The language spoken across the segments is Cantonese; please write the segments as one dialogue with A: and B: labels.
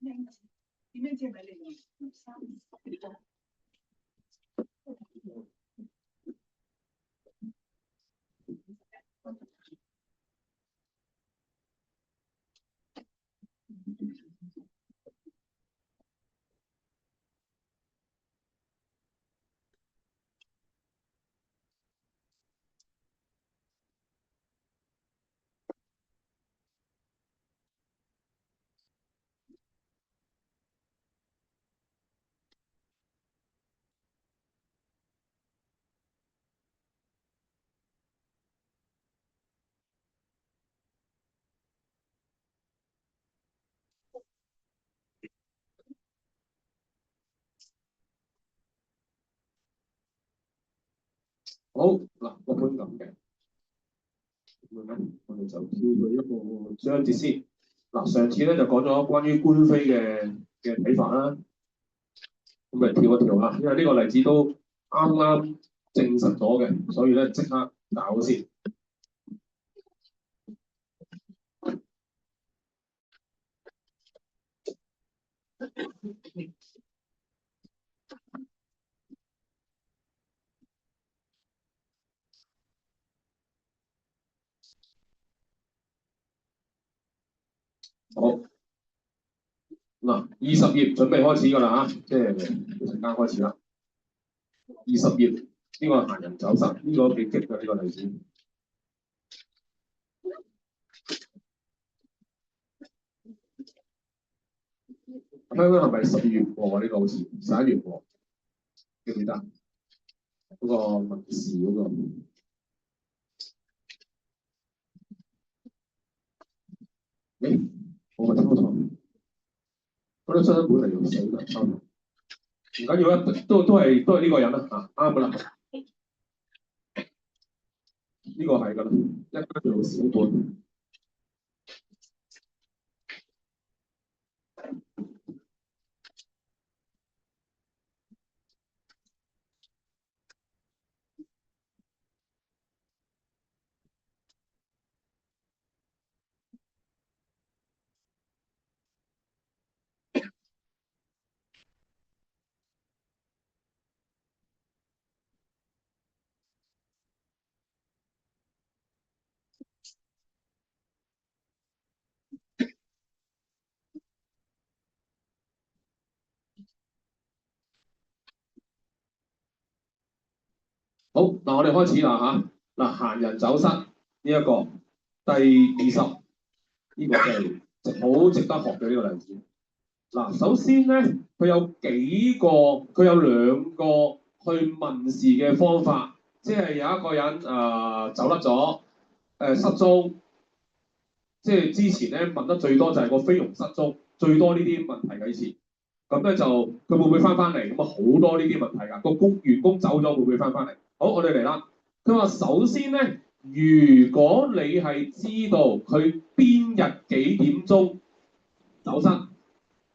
A: 點樣知係咪你三？
B: 好嗱，個盤咁嘅，咁樣咧，我哋就跳去一個章節先。嗱，上次咧就講咗關於官非嘅睇法啦，咁咪跳一跳啦，因為呢個例子都啱啱證實咗嘅，所以咧即刻搞先。好，嗱，20頁準備開始㗎啦嚇，即係一陣間開始啦。20頁呢個閒人走失，呢個幾激㗎呢個例子。香港係咪12月過啊？呢個好似11月過，記唔記得？嗰個民事嗰個。誒，我咪抄錯，嗰啲新本嚟用死㗎，抄錯。唔緊要啦，都係呢個人啦嚇，啱㗎啦。呢個係㗎啦，一間做小本。好，嗱我哋開始啦嚇。嗱，閒人走失呢一個第20，呢個真係好值得學嘅呢個例子。嗱，首先咧，佢有兩個去問事嘅方法，即係有一個人走甩咗，失蹤，即係之前咧問得最多就係個菲傭失蹤，最多呢啲問題嘅以前。咁咧就佢會唔會翻嚟？咁啊好多呢啲問題㗎。個員工走咗會唔會翻嚟？好，我哋嚟啦。佢話首先咧，如果你係知道佢邊日幾點鐘走失，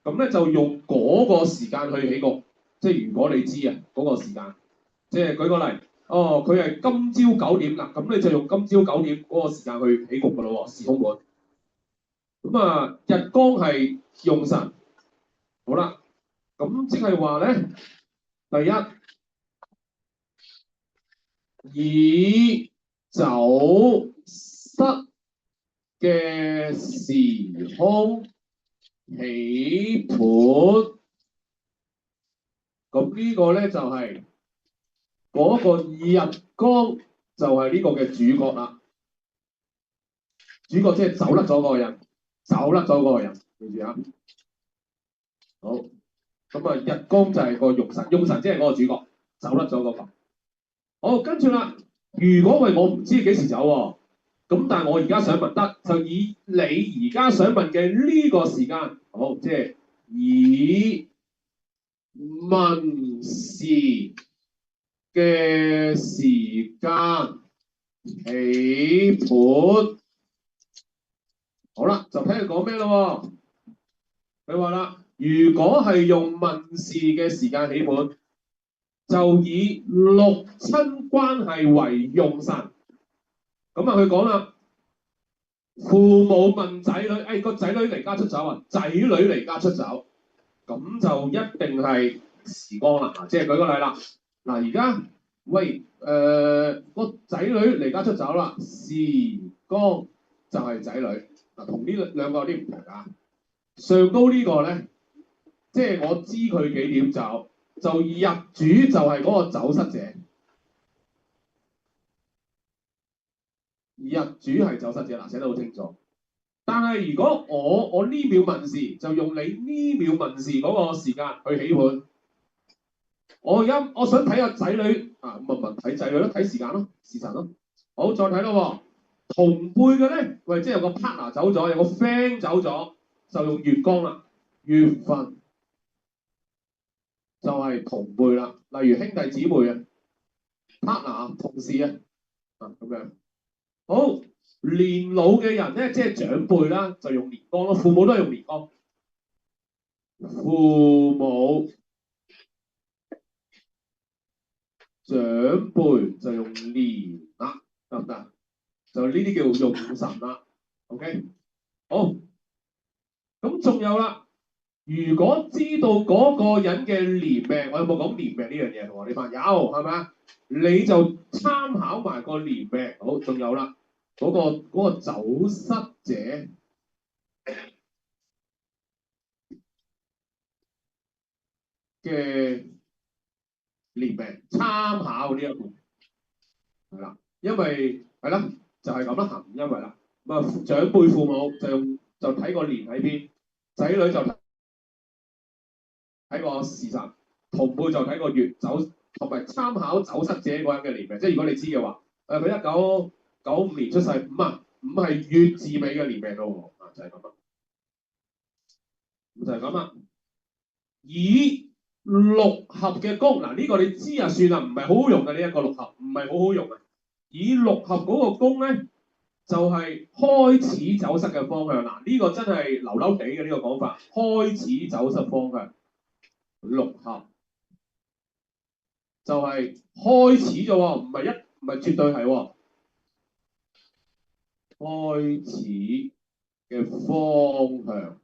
B: 咁咧就用嗰個時間去起局。即係如果你知啊嗰個時間，即係舉個例，哦佢係今朝9點啦，咁你就用今朝9點嗰個時間去起局㗎咯喎，時空盤。咁啊，日光係用神，好啦。咁即係話咧，第一，以走失嘅時空起盤，咁呢個咧就係嗰個日光就係呢個嘅主角啦。主角即係走甩咗嗰個人，記住啊。好，咁啊日光就係個用神即係嗰個主角，走甩咗嗰個。好，跟住啦，如果我唔知幾時走喎，咁但係我而家想問得，就以你而家想問嘅呢個時間，好，即係以問事嘅時間起盤。好啦，就睇佢講咩咯喎。佢話啦，如果係用問事嘅時間起盤，就以六親關係為用神。咁啊，佢講啦，父母問仔女，誒個仔女離家出走啊，仔女離家出走，咁就一定係時光啦。即係舉個例啦。嗱，而家喂個仔女離家出走啦，時光就係仔女。嗱，同呢兩個有啲唔同㗎。上高呢個咧，即係我知佢幾點走，就日主就係嗰個走失者。日主係走失者嗱，寫得好清楚。但係如果我呢秒問事，就用你呢秒問事嗰個時間去起盤。我想睇下仔女啊，咁啊問睇仔女咯，睇時間咯，時辰咯。好，再睇咯喎。同輩嘅咧，喂，即係有個 partner 走咗，有個 friend 走咗，就用月光啦，月份就係同輩啦。例如兄弟姊妹啊，partner 同事啊，咁樣。好，年老嘅人咧，即係長輩啦，就用年光咯。父母都係用年光。父母長輩就用年啦，得唔得？就呢啲叫用神啦。OK， 好。咁仲有啦，如果知道嗰個人嘅年命，我有冇講年命呢樣嘢同我哋班？有係咪啊？你就參考埋個年命。好，仲有啦，嗰個走失者嘅年命，參考呢一個係啦，因為係啦，就係咁啦，因為啦，咁啊長輩父母就睇個年喺邊，仔女就睇個時辰，同輩就睇個月走，同埋參考走失者嗰人嘅年命。即係如果你知嘅話，佢1995年出世，五係月字尾嘅年命咯喎，就係咁啦，就係咁啦。以六合嘅宮，嗱呢個你知啊算啦，唔係好好用嘅呢一個六合，唔係好好用啊。以六合嗰個宮咧，就係開始走失嘅方向。嗱呢個真係流流地嘅呢個講法，開始走失方向。六合就係開始啫喎，唔係絕對係喎。開始嘅方向，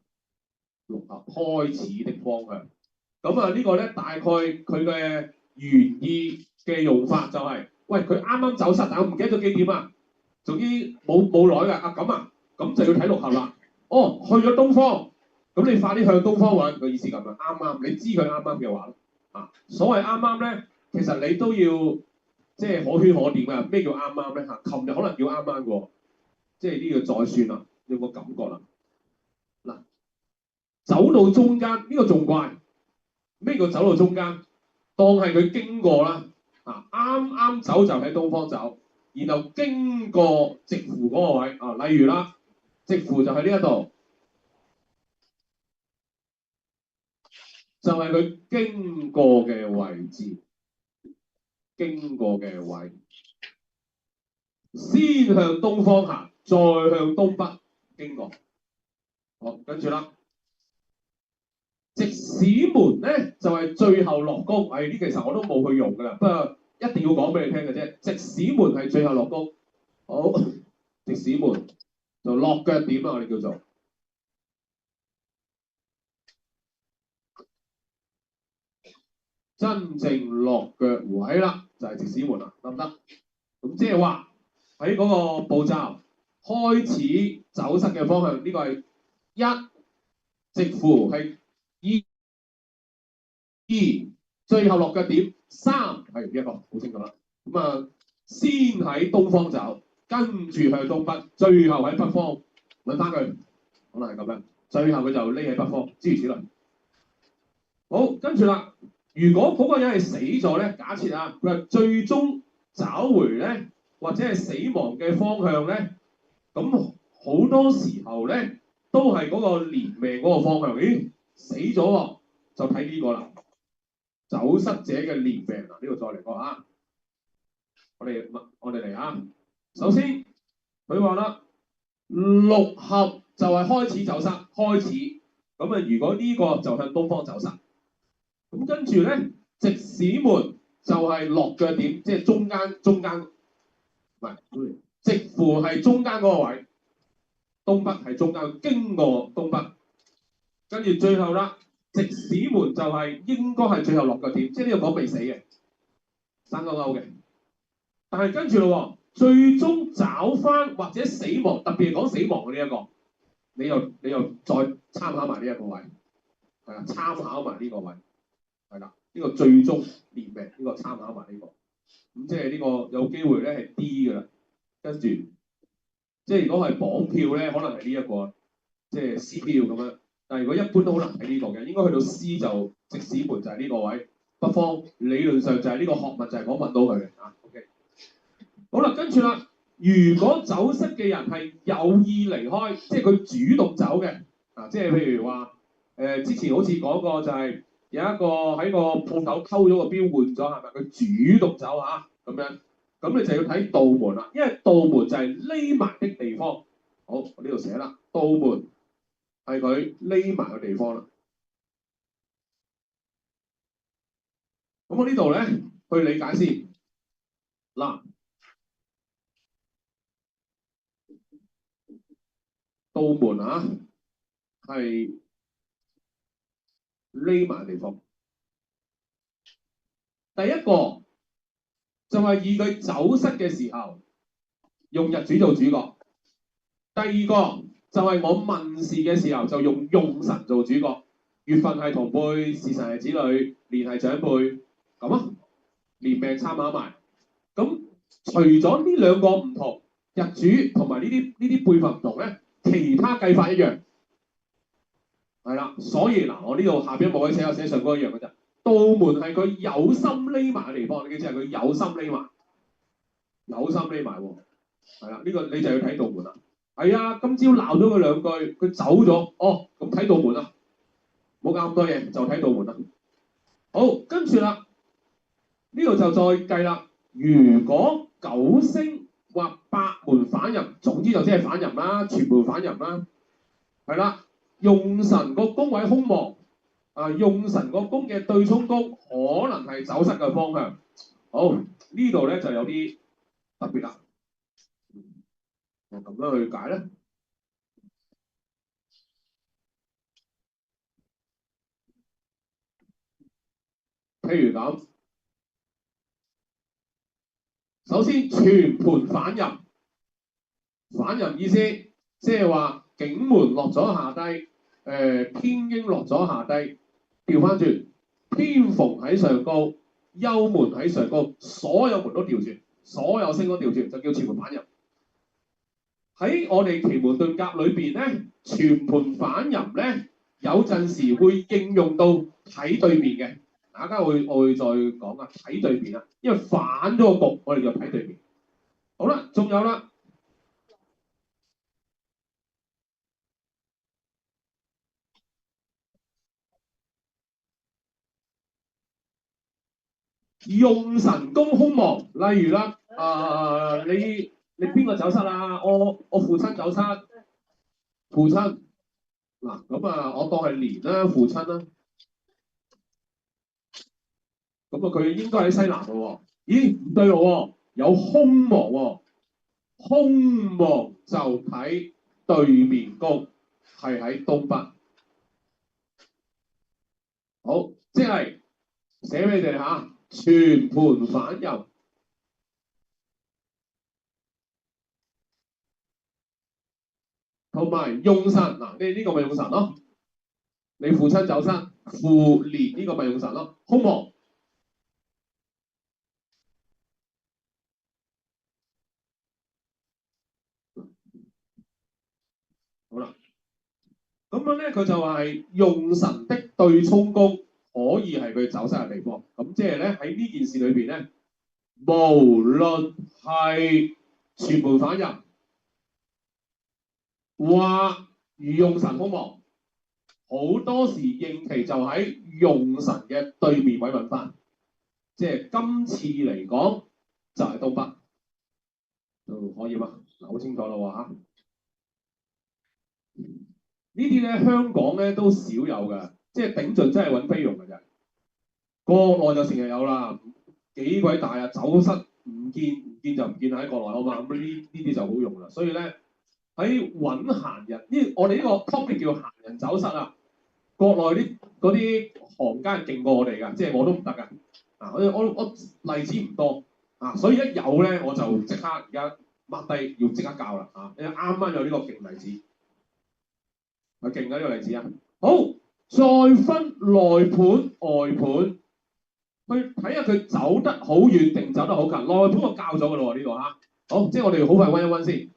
B: 六合開始的方向。咁啊呢個咧大概佢嘅原意嘅用法就係，喂佢啱啱走失，但我唔記得咗幾點啊。總之冇耐㗎。咁就要睇六合啦。哦，去咗東方，咁你快啲向東方揾，個意思咁啊。啱，你知佢啱啱嘅話所謂啱啱咧，其實你都要即係可圈可點啊。咩叫啱啱咧？琴日可能叫啱啱喎，即係呢個再算啦，有個感覺啦。嗱，走到中間呢個仲怪，咩叫走到中間？當係佢經過啦，啱啱走就喺東方走，然後經過直符嗰個位例如啦，直符就喺呢一度，就係佢經過嘅位置，經過嘅位，先向東方行，再向東北經過。好，跟住啦，直使門咧就係最後落宮。呢其實我都冇去用㗎啦，不過一定要講俾你聽嘅啫。直使門係最後落宮。好，直使門就落腳點啊，我哋叫做真正落腳位啦，就係直使門啦，得唔得？咁即係話喺嗰個步驟開始走失嘅方向，呢個係一，直符係二，最後落腳點三，係呢一個好清楚啦。咁啊，先喺東方走，跟住向東北，最後喺北方揾翻佢，可能係咁樣。最後佢就匿喺北方，諸如此類。好，跟住啦。如果嗰個人係死咗咧，假設啊，佢係最終找回咧，或者係死亡嘅方向咧，咁好多時候咧都係嗰個年命嗰個方向。咦，死咗喎，就睇呢個啦。走失者嘅年命嗱，呢個再嚟過啊！我哋嚟啊！首先佢話啦，六合就係開始走失，開始咁啊。如果呢個就向東方走失，咁跟住咧，直使門就係落腳點，即係中間，唔係直符係中間嗰個位。東北係中間，經過東北，跟住最後啦，直使門就係應該係最後落腳點，即係呢個講未死嘅，生勾勾嘅。但係跟住咯，最終找翻或者死亡，特別係講死亡嘅呢一個，你又再參考埋呢一個位，係啦，參考埋呢個位，係啦，呢個最終連命呢個參考埋呢個，咁即係呢個有機會咧係 D 㗎啦，跟住即係如果係綁票咧，可能係呢一個，即係 C 票咁樣，但係如果一般都好難睇呢個嘅，應該去到 C 就直使門就係呢個位，北方理論上就係呢個學問就係講問到佢嘅嚇。OK。好啦，跟住啦，如果走失嘅人係有意離開，即係佢主動走嘅，即係譬如話，之前好似講過就係有一個喺個鋪頭偷咗個錶換咗，係咪？佢主動走嚇咁樣，咁你就要睇道門啦，因為道門就係匿埋的地方。好，我呢度寫啦，道門係佢匿埋嘅地方啦。咁我呢度咧去理解先，嗱。道門啊，係匿埋地方。第一個就係以佢走失嘅時候，用日主做主角；第二個就係我問事嘅時候，就用神做主角。月份係同輩，時辰係子女，年係長輩，咁啊，年命參考埋。咁除咗呢兩個唔同，日主同埋呢啲輩份唔同咧，其他計法一樣。係啦，所以嗱，我呢度下邊冇位寫，我寫上嗰一樣嘅啫。道門係佢有心匿埋嘅地方，你記住係佢有心匿埋，有心匿埋喎。係啦，呢個你就要睇道門啦。係啊，今朝鬧咗佢兩句，佢走咗，哦，咁睇道門啦，冇搞咁多嘢，就睇道門啦。好，跟住啦，呢度就再計啦。如果九星或八門反任，總之就即係反任啦，全門反任啦，係啦。用神個宮位空亡，用神個宮嘅對沖宮可能係走失嘅方向。好，呢度咧就有啲特別啦。我咁樣去解咧，譬如咁，首先全盤反任，反任意思即係話景門落咗下低，偏英落咗下低，調翻轉，偏逢喺上高，幽門喺上高，所有門都調轉，所有星都調轉，就叫全盤反任。喺我哋奇門遁甲裏邊咧，全盤反任咧，有陣時會應用到睇對面嘅。大家我會再講啊，睇對面啊，因為反咗個局，我哋就睇對面。好啦，仲有啦，用神宮空亡，例如啦，你邊個走失啊？我父親走失，父親嗱咁啊，我當係年啦，父親啦。咁啊，佢應該喺西南嘅喎。咦，唔對路喎，有空亡喎。空亡就睇對面宮，係喺東北。好，即係寫俾你哋嚇，全盤反任，同埋用神嗱，呢個咪用神咯。你父親走失，父年呢個咪用神咯，空亡。好啦，咁樣咧，佢就話係用神的對沖宮可以係佢走失嘅地方。咁即係咧喺呢件事裏邊咧，無論係全盤反任或用神空亡，好多時應期就喺用神嘅對面位揾翻。即係今次嚟講就係東北，可以嘛？嗱，好清楚啦喎嚇。呢啲咧香港咧都少有嘅，即係頂盡真係揾菲傭嘅啫。國內就成日有啦，幾鬼大啊！走失唔見就唔見喺國內好嘛，咁呢啲就好用啦。所以咧喺揾閒人。我哋呢個 topic 叫閒人走失啊。國內嗰啲行家係勁過我哋㗎，即係我都唔得㗎。啊，我例子唔多啊，所以一有咧我就即刻而家抹低，要即刻教啦啊！你啱啱有呢個勁例子，係勁嘅呢個例子啊。好，再分內盤外盤，去睇下佢走得好遠定走得好近。內盤我教咗㗎咯喎，呢度嚇。好，即係我哋好快溫一溫先。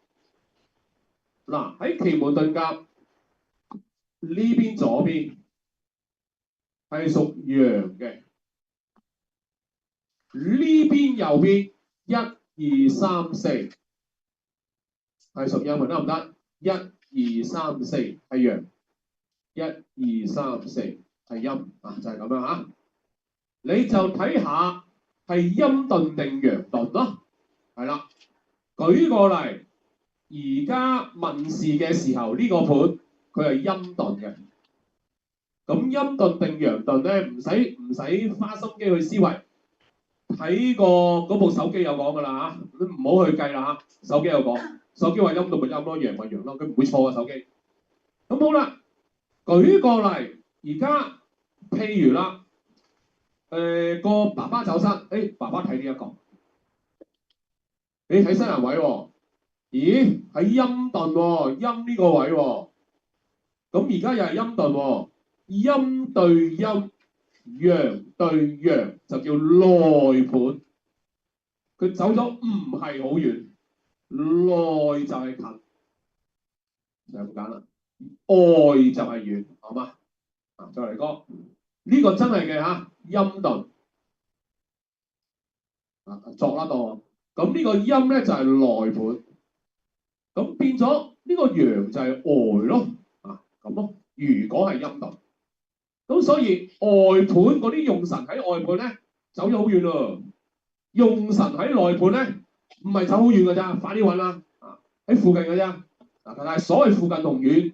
B: 嗱，喺奇門遁甲呢邊左邊係屬陽嘅，呢邊右邊1、2、3、4係屬陰，得唔得？1、2、3、4係陽，1、2、3、4係陰啊，就係咁樣嚇。你就睇下係陰遁定陽遁咯，係啦。舉個例，而家問事嘅時候呢個盤佢係陰遁嘅。咁陰遁定陽遁咧，唔使花心機去思維，睇嗰部手機有講㗎啦嚇，你唔好去計啦嚇，手機有講，手機話陰遁咪陰咯，陽咪陽咯，佢唔會錯嘅手機。咁好啦，舉個例，而家譬如啦，個爸爸走失，爸爸睇呢一個，你睇新人位喎，咦喺陰遁喎，陰呢個位喎，咁而家又係陰遁喎。陰對陰，陽對陽就叫內盤。佢走咗唔係好遠，內就係近，就咁簡單。外就係遠，好嘛？啊，再嚟個呢個真係嘅嚇，陰遁啊，作啦當。咁呢個陰咧就係內盤，咁變咗呢個陽就係外咯，啊咁咯。如果係陰遁。咁所以外盤嗰啲用神喺外盤咧走咗好遠咯，用神喺內盤咧唔係走好遠㗎咋，快啲揾啦！啊喺附近㗎咋，但係所謂附近同遠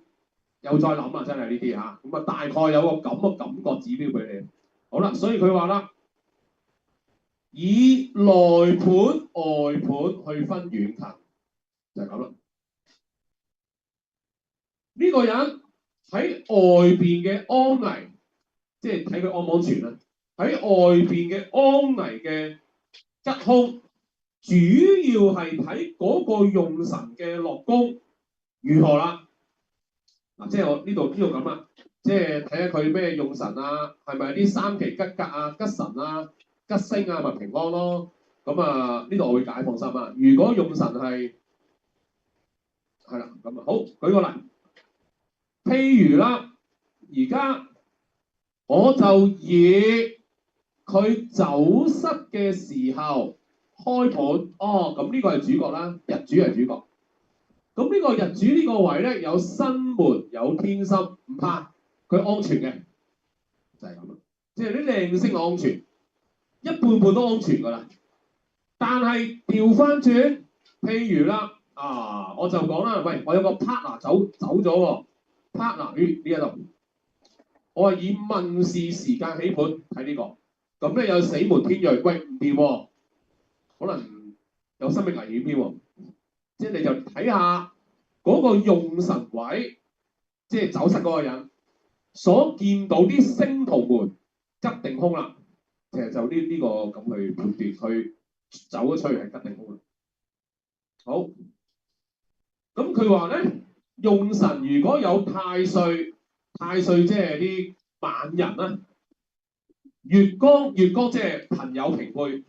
B: 又再諗啊，真係呢啲嚇，咁啊大概有個咁嘅感覺指標俾你。好啦，所以佢話啦，以內盤外盤去分遠近，就係咁啦。呢個人喺外邊嘅安危。即係睇佢安唔安全啦。喺外邊嘅安危嘅吉凶，主要係睇嗰個用神嘅落宮如何啦。嗱，即係我呢度咁啦，即係睇下佢咩用神啊，係咪啲三奇吉格啊、吉神啊、吉星啊，咪平安咯。咁啊，呢度我會解放心啊。如果用神係啦，咁啊好，舉個例，譬如啦，而家。我就以佢走失嘅時候開盤，咁呢個係主角啦，日主係主角。咁呢個日主呢個位咧有新門有天心，唔怕，佢安全嘅，就係咁啦。即係啲靚星安全，一半半都安全㗎啦。但係調翻轉，譬如啦，我就講啦，喂，我有個 partner 走咗喎 ，partner 呢一度。我係以問事時間起盤睇呢個，咁咧有死門天銳，喂唔掂喎，可能有生命危險添喎，即係你就睇下嗰個用神位，即係走失嗰個人所見到啲星圖門吉定凶啦，其實就呢個咁去判斷佢走咗出去係吉定凶啦。好，咁佢話咧用神如果有太歲即係啲晚人啦，月光即係朋友平輩，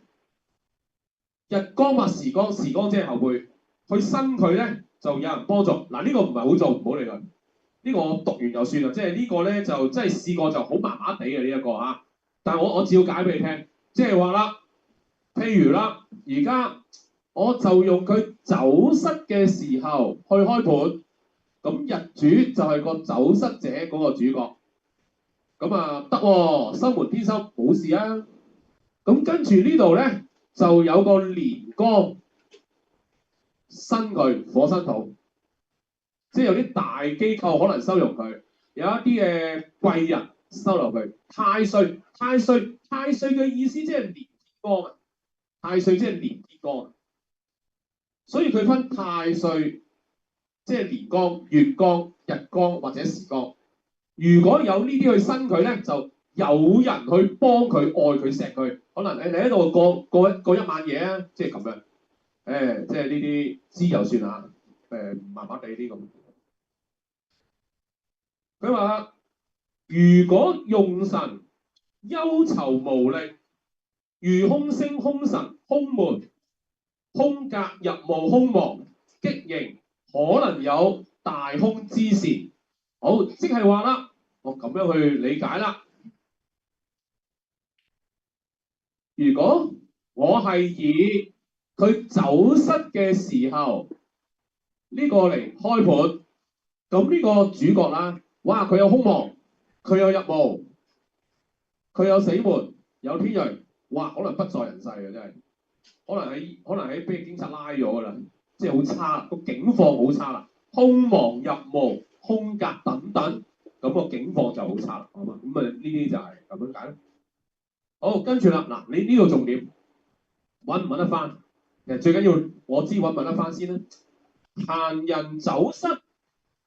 B: 日光或時光即係後輩，去生佢咧就有人幫助。嗱，呢個唔係好做，唔好理佢。呢個我讀完就算啦，即係呢個咧就真係試過就好麻麻地嘅呢一個嚇。但係我照解俾你聽，即係話啦，譬如啦，而家我就用佢走失嘅時候去開盤，咁日主就係個走失者嗰個主角。咁啊得喎，收門天心冇事啊。咁跟住呢度咧就有個連光生佢火生土，即係有啲大機構可能收容佢，有一啲嘅貴人收留佢。太歲嘅意思即係連天光啊，太歲即係連天光啊，所以佢分太歲即係年光、月光、日光或者時光。如果有呢啲去生佢咧，就有人去幫佢、愛佢、錫佢。可能你喺度過一晚夜啊，即係咁樣。即係呢啲知就算啦。麻麻地啲咁。佢話：如果用神憂愁無力，如空星、空神、空門、空格、入霧、空亡、激刑，可能有大空之時。好，即係話啦，我咁樣去理解啦。如果我係以佢走失嘅時候呢個嚟開盤，咁呢個主角啦，哇！佢有空亡，佢有入霧，佢有死門，有天刃，哇！可能不在人世嘅真係，可能喺俾警察拉咗㗎啦，即係好差，個境況好差啦，空亡入霧、空格等等，咁個境況就好差啦，好嘛？咁啊呢啲就係咁樣解啦。好，跟住啦，嗱，你呢度重點揾唔揾得翻？其實最緊要我知揾唔揾得翻先啦。閒人走失，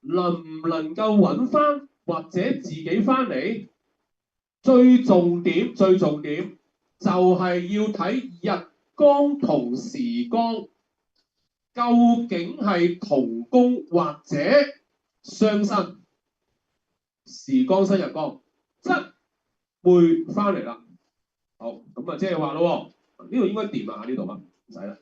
B: 能唔能夠揾翻或者自己翻嚟？最重點就係要睇日光同時光究竟係同宮或者相生。時光生日光，則會翻嚟啦。好，咁啊，即係話咯，呢度應該掂啊，呢度啊，唔使啦。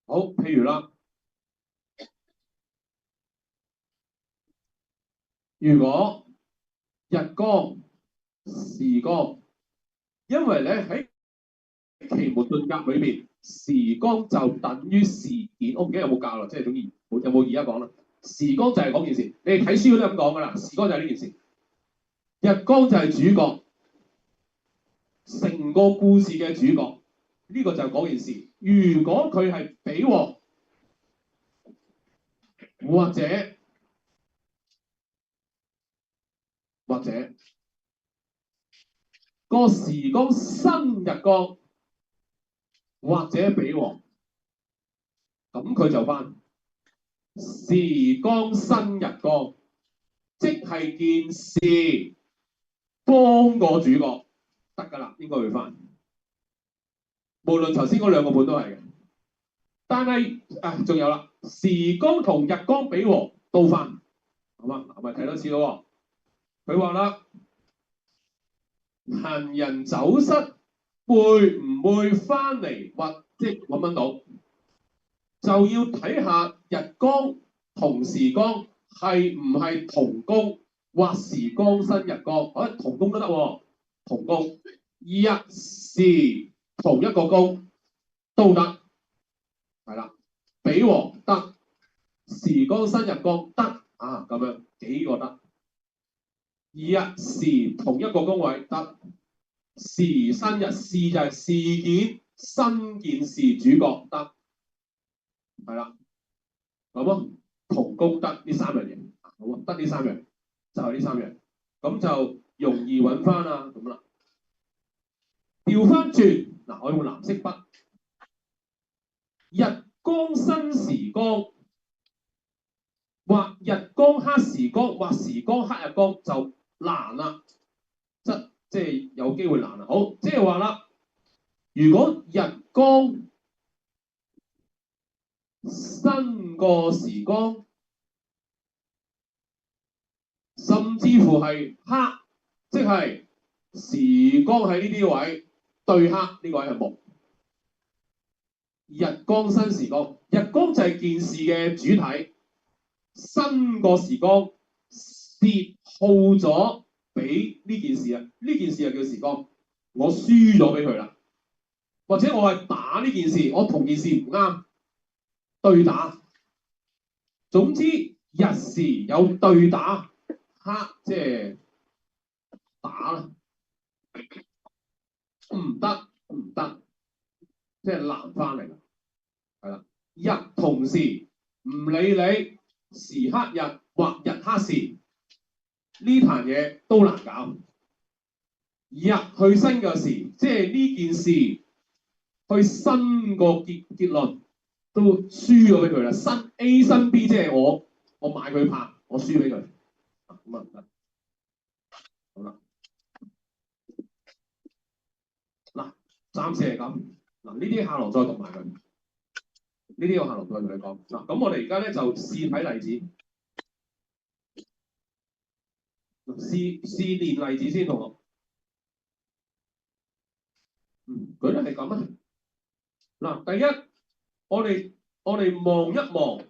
B: 好，譬如啦，如果日光、時光，因為咧喺奇門遁甲裏邊，時光就等於事件。我唔記得有冇教啦，即係總之有冇而家講啦。時光就係嗰件事，你哋睇書都係咁講噶啦。時光就係呢件事，日光就係主角，成個故事嘅主角。呢、個就係嗰件事。如果佢係比旺，或者個時光生日光，或者比旺，咁佢就翻時光生日光，即係件事幫個主角得㗎啦，應該會翻。無論頭先嗰兩個盤都係嘅，但係仲有啦，時光同日光比旺都翻，好嘛？係咪睇多次咯？佢話啦，閒人走失會唔會翻嚟，或即係揾到，就要睇下日光同時光係唔係同宮或時光生日光。同宮都得喎，同宮日時同一個宮都得，係啦，比旺得，時光生日光得啊，咁樣幾個得，日時同一個宮位得，時生日事就係事件新件事主角得，係啦，咁咯，同宮得呢三樣嘢，好啊，得呢三樣，就係呢三樣，咁就容易揾翻啊，咁啦。調翻轉嗱，我用藍色筆，日光生時光，或日光黑時光，或時光黑日光就難啦，即係有機會難啦。好，即係話啦，如果日光生個時光，甚至乎係黑，即係時光喺呢啲位對黑，呢個位係木。日光生時光，日光就係件事嘅主體，生個時光泄耗咗俾呢件事啊，呢件事就叫時光，我輸咗俾佢啦，或者我係打呢件事，我同件事唔啱，對打。總之日時有對打，黑即係打啦，唔得，即係難翻嚟啦，係啦。日同時唔理你時刻日或日黑時呢壇嘢都難搞。日去新嘅時，即係呢件事去新個結論都輸咗俾佢啦。新 A 新 B 即係我買佢拍，我輸俾佢。咁啊唔得。好啦，嗱，暫時係咁。嗱，呢啲下落再讀埋佢。呢啲我下落再同你講。嗱，咁我哋而家咧就試睇例子。試練例子先，同學。舉例係咁啊。嗱，第一，我哋望一望，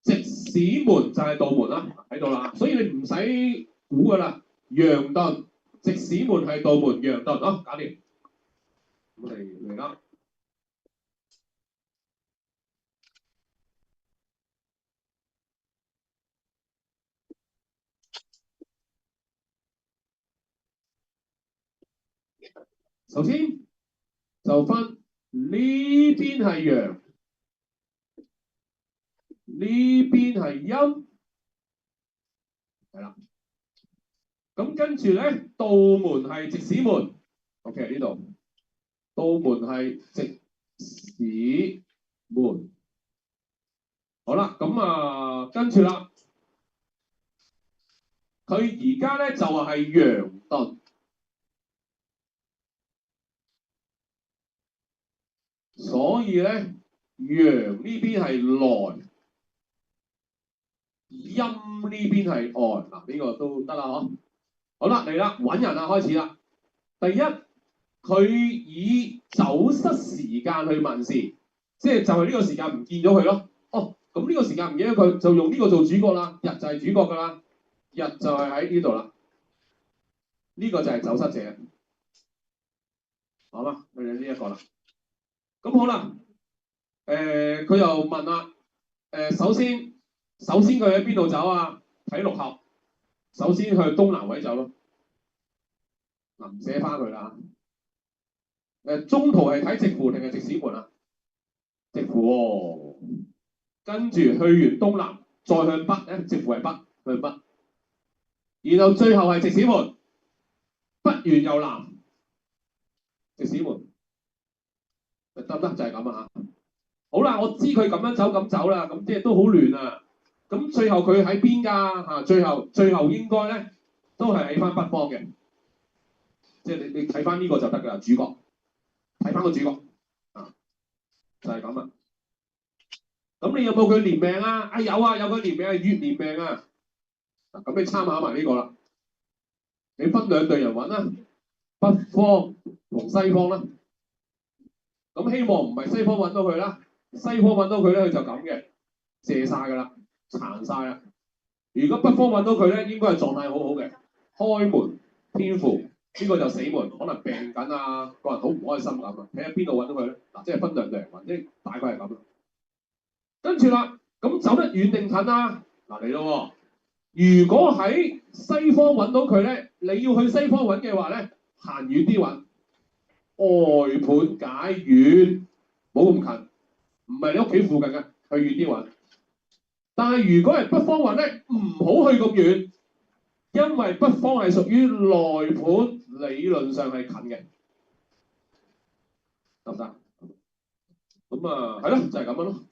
B: 直使門就係道門啦，喺度啦。所以你唔使估噶啦。陽頓，直使門係道門，陽頓啊，搞掂。我哋嚟啦。首先就分呢邊係陽，呢邊係陰，係啦。咁跟住咧，道門係直使門 ，OK 呢度，道門係直使門。好啦，咁啊，跟住啦，佢而家咧就話係陽頓，所以咧陽呢邊係內，陰呢邊係外。嗱，呢個都得啦，嗬。好啦，嚟啦，揾人啦，開始啦。第一，佢以走失時間去問事，即係就係呢個時間唔見咗佢咯。哦，咁呢個時間唔見咗佢，就用呢個做主角啦。日就係主角㗎啦，日就係喺呢度啦。呢個就係走失者。好啦，去到呢一個啦。咁好啦，佢又問啦，首先佢喺邊度走啊？睇六合，首先去東南位走咯。嗱，唔寫翻佢啦。中途係睇直符定係直使門啊？直符喎。跟住去完東南，再向北咧，直符係北，向北。然後最後係直使門，北完又南，直使門。得唔得？就係咁啊嚇。好啦，我知佢咁樣走咁走啦，咁即係都好亂啊。咁最後佢喺邊㗎？嚇，最後應該咧都係喺翻北方嘅。即係你睇翻呢個就得㗎啦，主角睇翻個主角啊，就係咁啊。咁你有冇佢年命啊？啊有啊，有佢年命係月年命啊。咁你參考埋呢個啦。你分兩隊人揾啦，北方同西方啦。咁希望唔係西方揾到佢啦，西方揾到佢咧，佢就咁嘅，謝晒㗎啦，殘晒啦。如果北方揾到佢咧，應該係狀態好好嘅，開門天父，呢個就死門，可能病緊啊，個人好唔開心咁啊。睇下邊度揾到佢咧？嗱，即係分兩隊人揾，即係大概係咁。跟住啦，咁走得遠定近啊？嗱嚟咯喎，如果喺西方揾到佢咧，你要去西方揾嘅話咧，行遠啲揾。外盤解遠，冇咁近，唔係你屋企附近嘅，去遠啲揾。但係如果係北方揾咧，唔好去咁遠，因為北方係屬於內盤，理論上係近嘅，得唔得？咁啊，係咯，就係咁樣咯。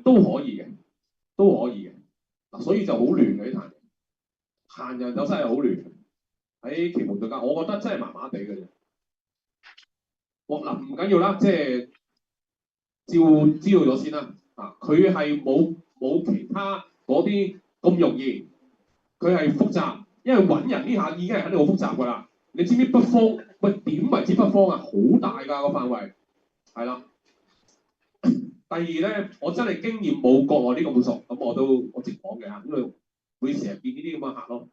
B: 都可以嘅，都可以嘅。嗱，所以就好亂嘅呢壇嘢，閒人走失係好亂嘅。喺奇門遁甲，我覺得真係麻麻地嘅啫。嗱，唔緊要啦，即係照知道咗先啦。啊，佢係冇其他嗰啲咁容易，佢係複雜，因為揾人呢下已經係肯定好複雜㗎啦。你知唔知北方？喂，點為之北方啊？好大㗎個範圍，係啦。第二咧，我真係經驗冇國內啲咁熟，咁我直講嘅嚇，因為會成日見呢啲咁嘅客咯。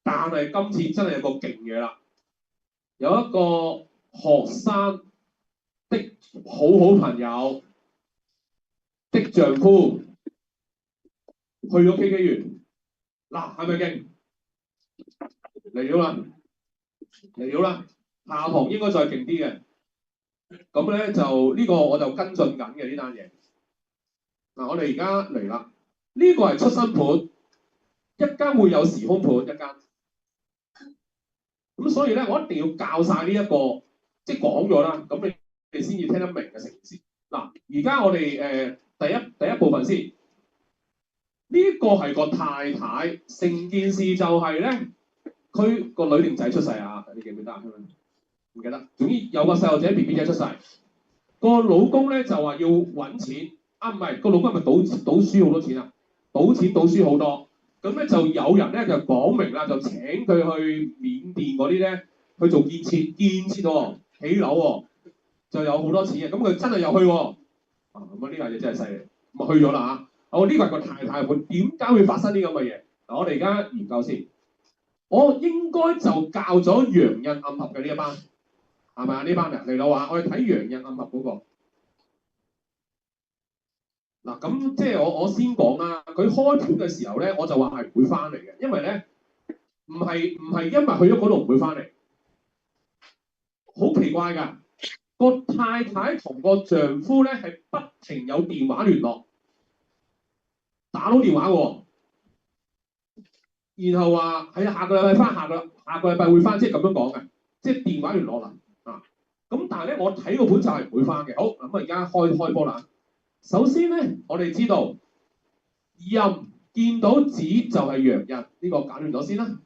B: 但係今次真係有個勁嘢啦，有一個學生的好朋友的丈夫去咗 K K 園，嗱係咪勁？嚟咗啦，嚟咗啦，下堂應該再勁啲嘅。咁咧就呢個我就跟進緊嘅呢單嘢。嗱，我哋而家嚟啦，呢個係出生盤，一間會有時空盤一間。咁所以咧，我一定要教晒呢一個，即係講咗啦，咁你先至聽得明嘅成件事。嗱，而家我哋第一部分先，呢個係個太太，成件事就係咧，佢個女定仔出世啊？你記唔記得啊？唔記得，總之有個細路仔 BB 仔出世，個老公咧就話要揾錢，啊唔係，個老公係咪賭輸好多錢啊？賭錢賭輸好多。咁咧就有人咧就講明啦，就請佢去緬甸嗰啲咧去做建設喎，起樓喎，就有好多錢嘅。咁佢真係又去喎，咁呢樣嘢真係犀利，咁啊去咗啦嚇。好，呢個係個太太盤，點解會發生啲咁嘅嘢？嗱，我哋而家研究先。我應該就教咗陽印暗合嘅呢一班，係咪啊？呢班人嚟到話，我哋睇陽印暗合嗰個。嗱，咁即係我先講啦。佢開盤嘅時候咧，我就話係唔會翻嚟嘅，因為咧。唔係因為去咗嗰度唔會翻嚟，好奇怪㗎。個太太同個丈夫咧係不停有電話聯絡，打到電話喎，然後話係啊，下個禮拜翻，下個禮拜會翻，即係咁樣講嘅，即係電話聯絡啦啊。咁但係咧，我睇個盤就係唔會翻嘅。好，咁啊而家開波啦。首先咧，我哋知道任見到子就係陽印，呢個搞亂咗先啦。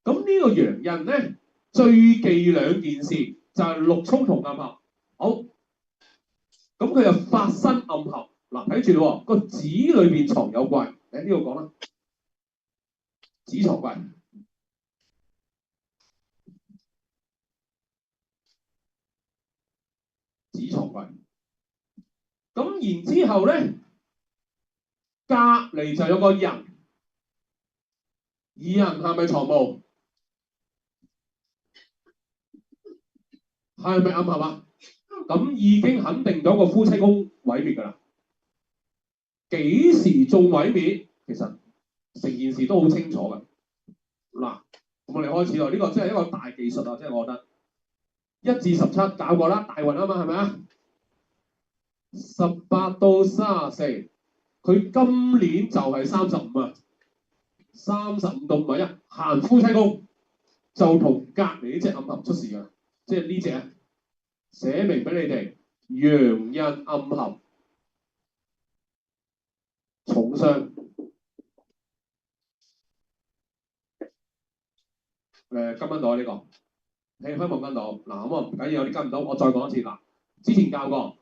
B: 咁呢個陽印咧，最忌兩件事就係六沖同暗合。好，咁佢又發生暗合。嗱，睇住咯，個子裏邊藏有怪。喺呢度講啦，子藏怪，子藏怪。咁然之後咧，隔離就有個人，人係咪藏墓？係咪暗合啊？咁已經肯定咗個夫妻宮毀滅㗎啦。幾時做毀滅？其實成件事都好清楚㗎。嗱，咁我哋開始咯。呢個真係一個大技術啊！即係我覺得1至17教過啦，大運啊嘛，係咪啊？18到34，佢今年就係35啊，35到51行夫妻宮就同隔離呢隻暗合出事㗎，即係呢隻啊，寫明俾你哋，陽印暗合重傷。跟唔跟到啊？呢個你希望跟到嗱，咁啊唔緊要，有啲跟唔到，我再講一次嗱。之前教過，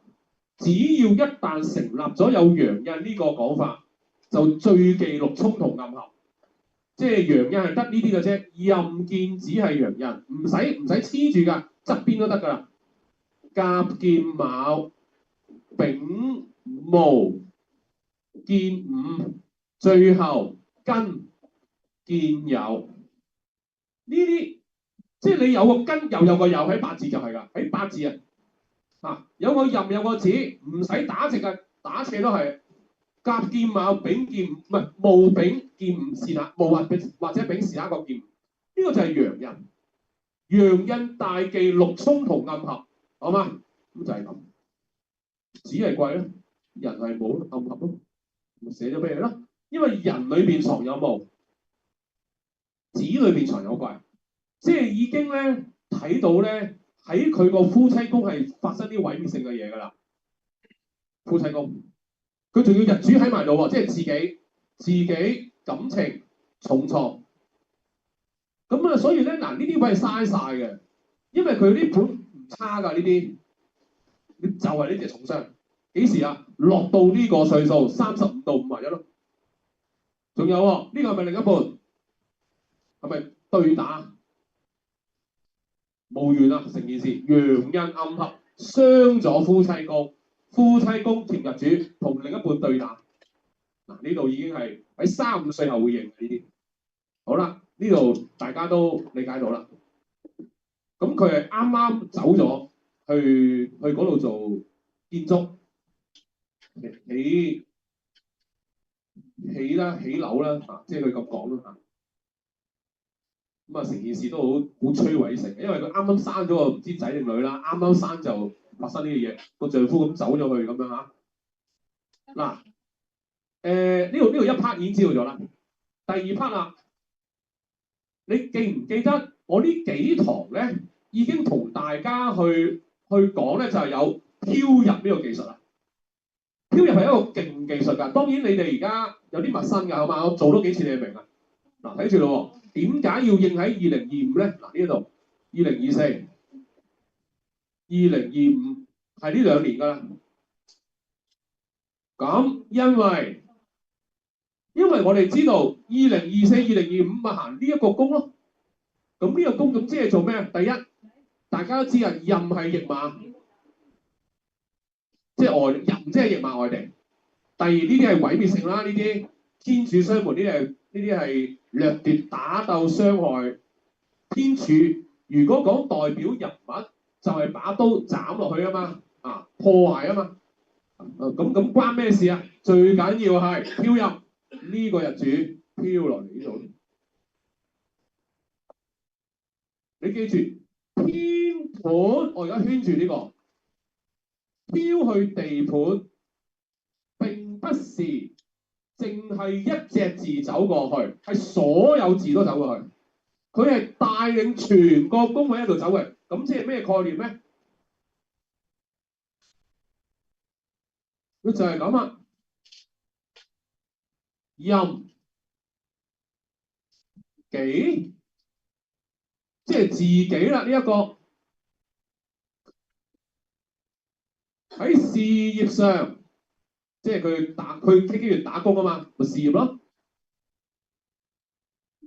B: 只要一旦成立咗有陽印呢個講法，就最忌六沖同暗合，即係陽印係得呢啲嘅啫。任見子係陽印，唔使黐住㗎，側邊都得㗎啦。甲見卯、丙戊、見午，最後庚見酉。呢啲即係你有個根又有個酉喺八字就係㗎，喺八字啊有個壬有個子，唔使打直嘅，打斜都係甲見卯丙見唔係戊丙見午是啦，戊或者丙是一個見，呢個就係陽印。陽印大忌六沖同暗合，好嘛？咁就係咁，子係貴咯，人係冇暗合咯，咪寫咗俾你咯。因為人裏邊藏有戊，子裏邊藏有貴。即係已經咧睇到咧喺佢個夫妻宮係發生啲毀滅性嘅嘢㗎啦。夫妻宮，佢仲要日主喺埋度喎，即係自己感情重創。咁啊，所以咧嗱，呢啲位係嘥晒嘅，因為佢啲盤唔差㗎，呢啲你就係呢隻重傷。幾時啊？落到呢個歲數35到51咯。仲有喎，呢個係咪另一半？係咪對打？無緣啊！成件事陽印暗合，傷咗夫妻宮，夫妻宮貼日主，同另一半對打。嗱，呢度已經係喺35歲後會認呢啲。好啦，呢度大家都理解到啦。咁佢係啱啱走咗去嗰度做建築，起樓啦，即係佢咁講啦嚇。咁啊成件事都好摧毀性，因為佢啱啱生咗個唔知仔定女啦，啱啱生就發生呢啲嘢，個丈夫咁走咗去咁樣嚇。嗱，呢度一 part 已經知道咗啦。第二 part 啦，你記唔記得我呢幾堂咧已經同大家去講咧，就係有漂入呢個技術啦。漂入係一個勁技術㗎，當然你哋而家有啲陌生㗎，好嘛？我做多幾次你就明啦。嗱，睇住咯喎，點解要應喺2025咧？嗱，呢度2024、2025係呢2年㗎啦。咁因為我哋知道2024、2025咪行呢一個宮咯。咁呢個宮咁即係做咩？第一，大家都知啊，壬係驛馬，即係壬即係驛馬外地。第二，呢啲係毀滅性啦，呢啲天柱相門，呢啲係掠奪、打鬥、傷害。天柱如果講代表人物，就係把刀斬落去啊嘛，啊破壞啊嘛。咁關咩事啊？最緊要係漂入呢個日主漂落嚟呢度。你記住，天盤我而家圈住呢個漂去地盤，並不是淨係一隻字走過去，係所有字都走過去。佢係帶領全個宮位喺度走嘅。咁即係咩概念咧？佢就係咁啊，壬己即係自己啦。呢一個喺事業上，即係佢幾月打工啊嘛，咪事業咯。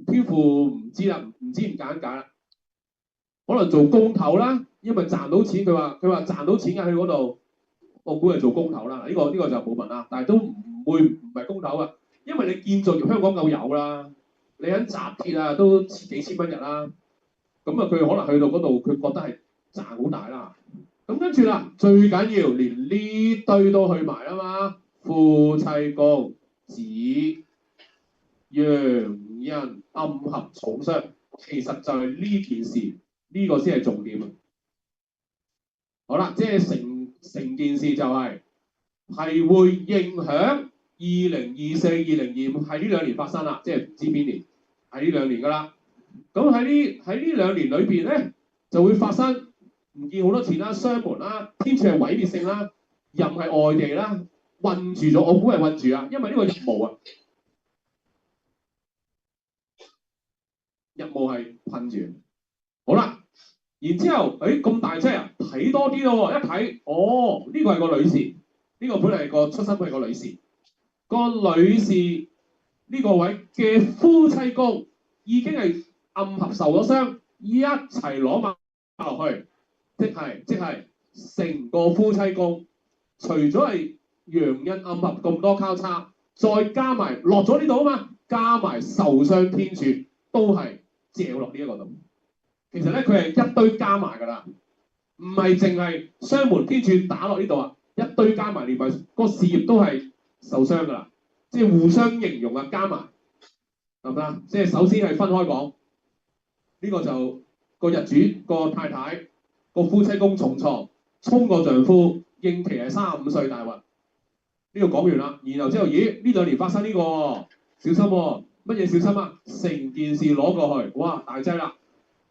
B: 漂父唔知啦，唔知唔揀啦，可能做工頭啦，因為賺到錢。佢話賺到錢㗎，去嗰度，我估係做工頭啦。呢個就冇問啦，但係都唔係工頭啊，因為你建造業香港夠有啦，你喺紮鐵啊都幾千蚊日啦。咁啊，佢可能去到嗰度，佢覺得係賺好大啦。咁跟住啦，最緊要連呢堆都去埋啊嘛，夫妻宮子陽刃暗合重傷，其實就係呢件事，呢個先係重點啊！好啦，即係成件事就係會影響2024、2025係呢2年發生啦，即係唔知邊年，係呢2年㗎啦。咁喺呢2年裏邊咧，就會發生唔見好多錢啦、傷門啦、天柱係毀滅性啦、壬係外地啦，困住咗，我估係困住啊，因為呢個壬戊啊，壬戊係困住。好啦，然之後，咁大劑啊，睇多啲咯喎，一睇，哦，呢個係個女士，呢個本嚟係個出生盤係個女士，個女士呢個位嘅夫妻宮已經係暗合受咗傷，一齊攞埋落去，即係成個夫妻宮，除咗係陽刃暗合咁多交叉，再加埋落咗呢度啊嘛，加埋受傷天柱都係掉落呢一個度。其實咧，佢係一堆加埋㗎啦，唔係淨係雙門天柱打落呢度啊，一堆加埋，連埋個事業都係受傷㗎啦，即係互相形容啊，加埋係咪啊？即係首先係分開講，呢個就個日主個太太個夫妻宮重創，沖個丈夫，應期係35歲大運，呢個講完啦。然後之後，咦？呢2年發生呢個，小心喎，乜嘢小心啊？成件事攞過去，哇！大劑啦！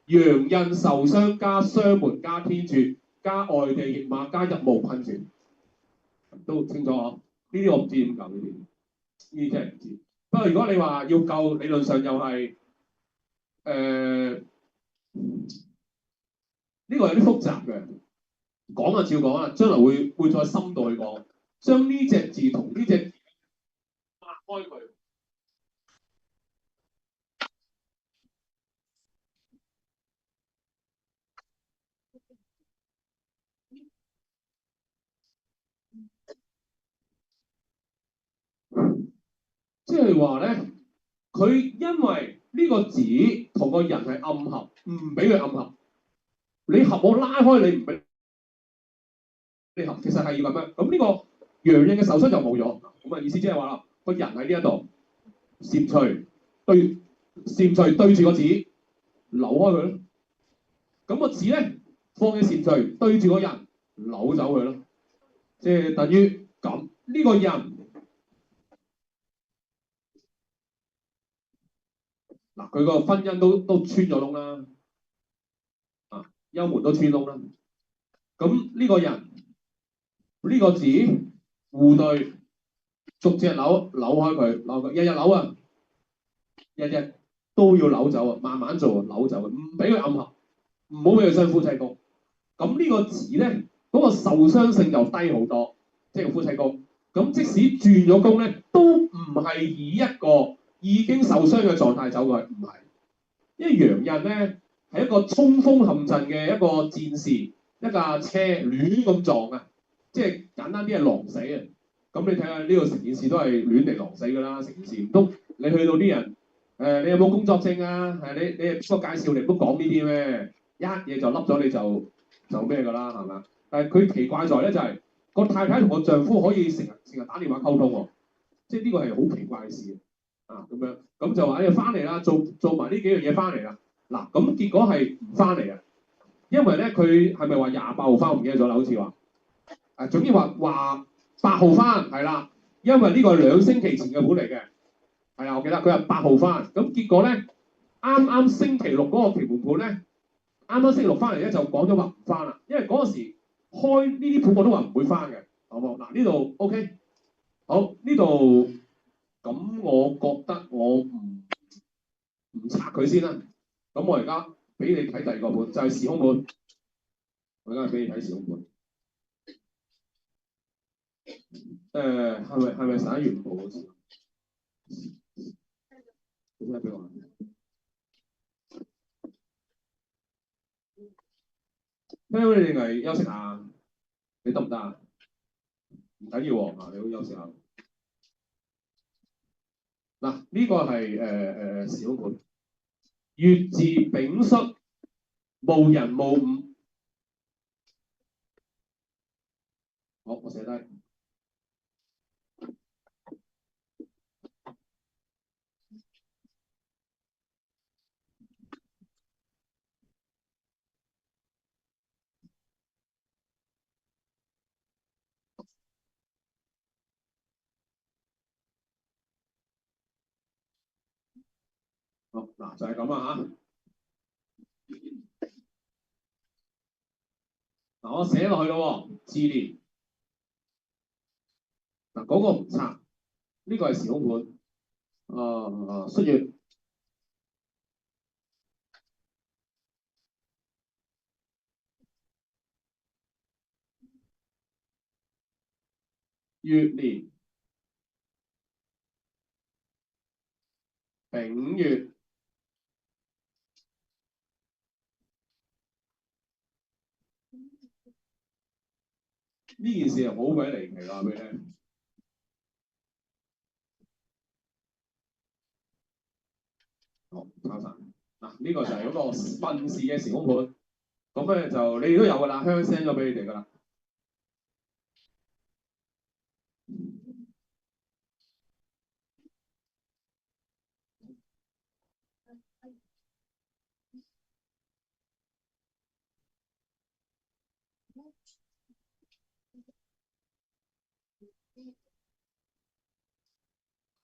B: 陽刃受傷加雙門加天柱加外地驛馬加壬戊困住，都清楚嗬？呢啲我唔知點救呢啲，呢啲真係唔知。不過如果你話要救，理論上又係呢個有啲複雜嘅，講就照講啦，將來會再深度去講，將呢隻字同呢隻字拆開佢。即係話咧，佢因為呢個字同個人係暗合，唔俾佢暗合。你合我拉開你唔俾你合，其實係要咁樣。咁呢個陽刃嘅受傷就冇咗。咁啊意思即係話啦，個人喺呢一度，蟾蜍對住個子，扭開佢咯。咁個字咧放嘅前序對住個人扭走佢咯，即係等於咁呢個人嗱，佢個婚姻都穿咗窿啦，啊，幽門都穿窿啦。咁呢個人呢個字互對，逐隻扭開佢，日日扭啊，日日都要扭走啊，慢慢做啊，扭走佢，唔俾佢暗合，唔好俾佢傷夫妻宮。咁呢個字咧，嗰個受傷性就低好多，即係個夫妻宮。咁即使轉咗宮咧，都唔係以一個已經受傷嘅狀態走過去，唔係。因為羊刃咧係一個衝鋒陷陣嘅一個戰士，一架車亂咁撞啊，即係簡單啲係狼死啊。咁你睇下呢個成件事都係亂嚟狼死㗎啦，成件事唔通你去到啲人你有冇工作證啊？你係邊個介紹你唔好講呢啲咩？一嘢就笠咗你就咩㗎啦，係嘛？但係佢奇怪在咧就係、個太太同個丈夫可以成日打電話溝通喎，即係呢個係好奇怪嘅事啊咁樣，咁就話你翻嚟啦，做埋呢幾樣嘢翻嚟啦。嗱，咁結果係唔翻嚟啊，因為咧佢係咪話28號翻？我唔記得咗啦，好似話總之話8號翻係啦，因為呢個係2星期前嘅本嚟嘅，係啊，我記得佢係8號翻，咁結果咧啱啱星期6嗰個期盤盤咧。啱啱星期6翻嚟咧就講咗話唔翻啦，因為嗰陣時開呢啲盤我都話唔會翻嘅，好冇？嗱呢度 OK，好呢度咁，我覺得我唔拆佢先啦。咁我而家俾你睇第二個盤，就係時空盤。我而家俾你睇時空盤。係咪11月5號嗰次？你睇俾我。咩？你哋係休息下，你得唔得啊？唔緊要喎，你好休息下。嗱，呢個係時空盤，月字丙戌，戊寅戊午。好，我寫低。好，嗱就係咁啊嚇。嗱我寫落去咯喎，自年。嗱嗰個唔拆，呢個係時空盤。戌月。月年。丙月。呢件事係好鬼離奇㗎，俾你聽。好，抄晒。嗱呢個就係嗰個運勢嘅時空盤。咁咧就你哋都有㗎啦，香 send 咗俾你哋㗎啦。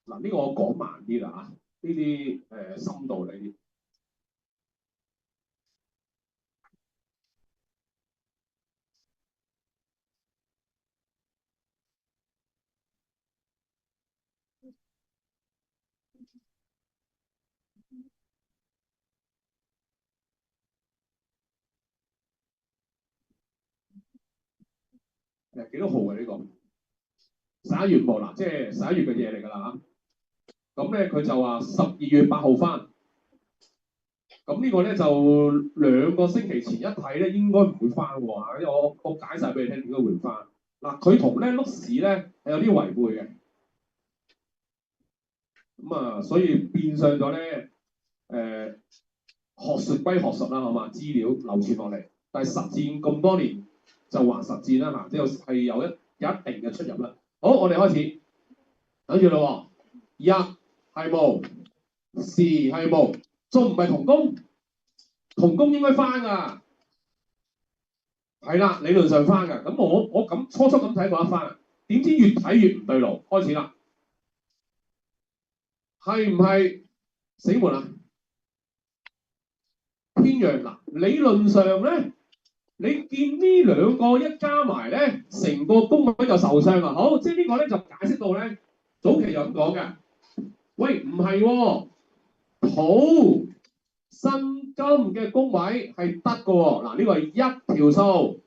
B: 嗱呢個我講慢啲啦嚇，呢啲深度嚟啲。幾多號嘅呢個？11月5號啦，即係11月嘅嘢嚟㗎啦嚇。咁咧佢就話12月8號翻。咁呢個咧就2個星期前一睇咧，應該唔會翻喎，因為我解晒俾你聽點解會唔翻。嗱，佢同咧碌屎咧係有啲違背嘅。咁啊，所以變相咗咧學術歸學術啦，好嘛？資料流傳落嚟，但係實戰咁多年就還實戰啦嚇，即係有一定嘅出入啦。好，我哋開始，等住咯喎，日係戊，時係戊，仲唔係同工？同工應該翻㗎，係啦，理論上翻㗎。咁我咁初初咁睇過一翻，點知越睇越唔對路，開始啦，係唔係死門啊？天陽嗱，理論上咧，你見呢兩個一加埋咧，成個宮位就受傷啊！好，即係呢個咧就解釋到咧，早期就咁講嘅。喂，唔係喎，土辛金嘅宮位係得嘅喎。嗱，呢個係一條數，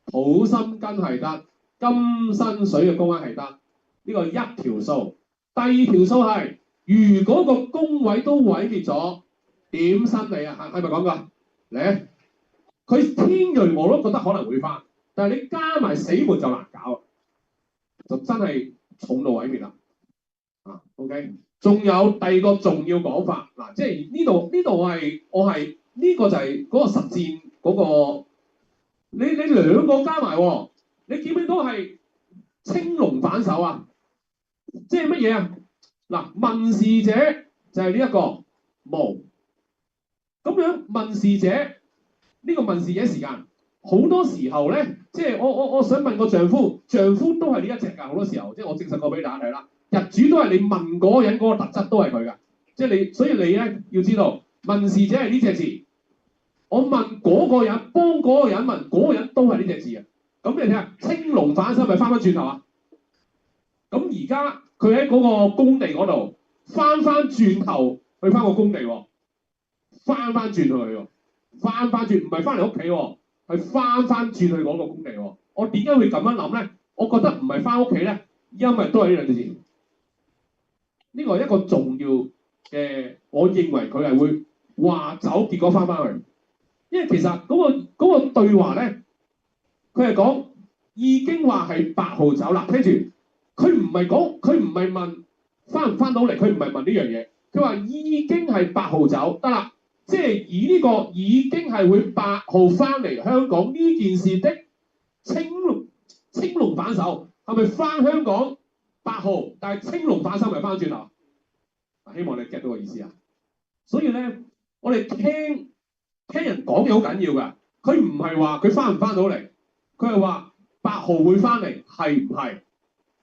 B: 土辛金係得，金生水嘅宮位係得，呢個一條數。第二條數係，如果個宮位都毀滅咗，點生你啊？係咪講㗎？嚟，佢天瑞我都覺得可能會翻，但係你加埋死門就難搞，就真係重度毀滅啦。啊 ，OK， 仲有第二個重要講法嗱，即係呢度我係呢個就係嗰個實戰嗰個，你兩個加埋喎，你見唔見到係青龍反手啊？即係乜嘢啊？嗱，問事者就係呢一個無，咁樣問事者呢個問事者時間好多時候咧，即係我想問個丈夫，丈夫都係呢一隻㗎，好多時候，即係我證實過俾大家睇啦。日主都係你問嗰個人嗰個特質都係佢㗎，即係你，所以你咧要知道問事者係呢隻字，我問嗰個人幫嗰個人問嗰個人都係呢隻字啊。咁你睇下青龍反手咪翻返轉頭啊？咁而家佢喺嗰個工地嗰度翻轉頭去翻個工地喎，翻轉去喎，翻轉唔係翻嚟屋企喎，係翻轉去嗰個工地喎。我點解會咁樣諗咧？我覺得唔係翻屋企咧，因為都係呢兩隻字。呢個係一個重要嘅，我認為佢係會話走，結果翻去。因為其實嗰個對話咧，佢係講已經話係8號走啦。聽住，佢唔係問翻唔翻到嚟，佢唔係問呢樣嘢。佢話已經係8號走得啦，即係以呢個已經係會8號翻嚟香港呢件事的青龍反手，係咪翻香港8號？但係青龍反手咪翻轉頭？希望你 get 到個意思啊！所以咧，我哋聽人講嘢好緊要㗎。佢唔係話佢翻唔翻到嚟，佢係話8號會翻嚟，係唔係？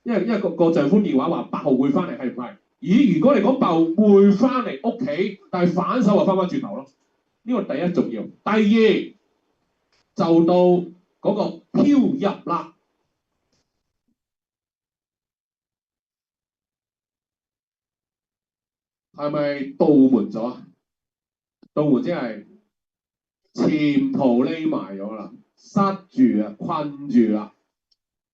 B: 因為個丈夫電話話8號會翻嚟，係唔係？咦？如果你講8號會翻嚟屋企，但係反手就翻轉頭咯。呢個第一重要。第二就到嗰個飄入啦。係咪道門咗啊？道門即係潛逃匿埋咗啦，塞住啊，困住啦。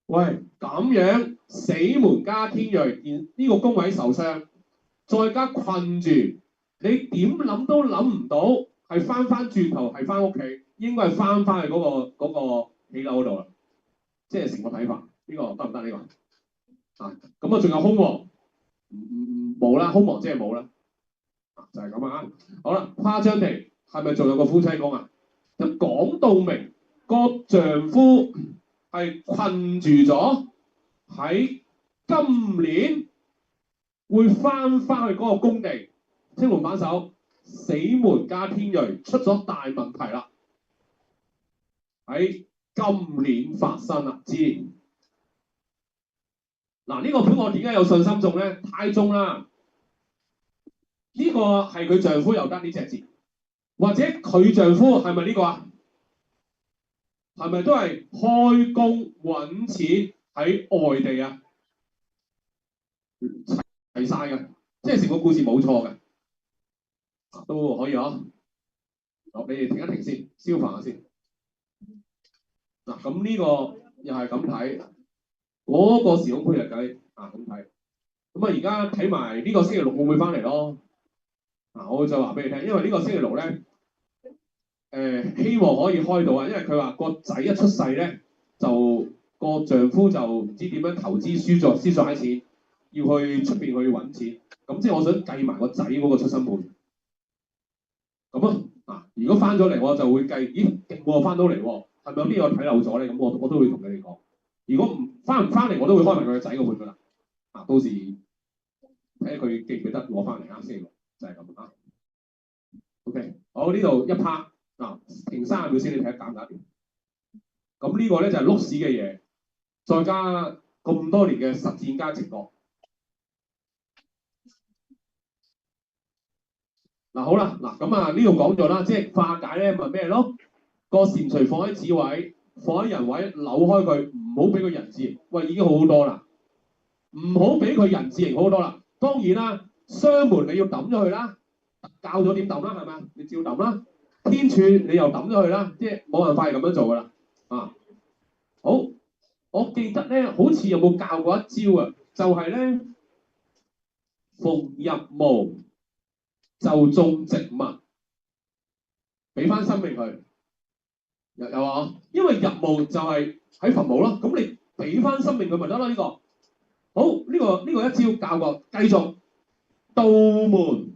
B: 喂，咁樣死門加天瑞，呢個宮位受傷，再加困住，你點諗都諗唔到係翻轉頭係翻屋企，應該係翻去嗰個起樓嗰度啦。即係成個睇法，呢個得唔得呢個？啊，咁啊仲有空喎，冇啦，空亡即係冇啦。就係咁啊！好啦，誇張地係咪仲有個夫妻宮啊？咁講到明個丈夫係困住咗，喺今年會翻去嗰個工地，青龍反手，死門加天瑞出咗大問題啦！喺今年發生啦，知嗱呢個盤我點解有信心中咧？太中啦！呢個係佢丈夫又得呢隻字，或者佢丈夫係咪呢個啊？係咪都係開工揾錢喺外地啊？齊晒嘅，即係成個故事冇錯嘅，都可以呵。好，你哋停一停先，消化下先。嗱，咁呢個又係咁睇，嗰個時空配日計啊咁睇。咁啊，而家睇埋呢個星期六會唔會翻嚟咯？嗱，我就話俾你聽，因為呢個星期六咧，希望可以開到啊，因為佢話個仔一出世咧，就個丈夫就唔知點樣投資輸咗啲錢，要去出邊去揾錢。咁即係我想計埋個仔嗰個出生盤。咁啊，如果翻咗嚟我就會計，咦勁喎翻到嚟喎，係咪有啲我睇漏咗咧？咁我都會同你哋講。如果唔翻嚟，我都會開埋佢個仔個盤㗎啦。啊，到時睇下佢記唔記得攞翻嚟啊，星期六就係咁啊。OK，好，呢度一 part 嗱，停30秒先，你睇下搞唔搞掂？咁呢個咧就係碌屎嘅嘢，再加咁多年嘅實戰加直覺。嗱好啦，嗱咁啊呢度講咗啦，即係化解咧咪咩咯？個蟾蜍放喺子位，放喺人位，扭開佢，唔好俾佢人字形。喂，已經好好多啦，唔好俾佢人字形好好多啦。當然啦，雙門你要抌咗佢啦，教咗點抌啦，係咪啊？你照抌啦。天柱你又抌咗佢啦，即係冇辦法係咁樣做噶啦。啊，好，我記得咧，好似有冇教過一招啊？就係咧，逢入墓就種植物，俾翻生命佢。有啊，因為入墓就係喺墳墓咯，咁你俾翻生命佢咪得咯？呢個好，呢個一招教過，繼續道門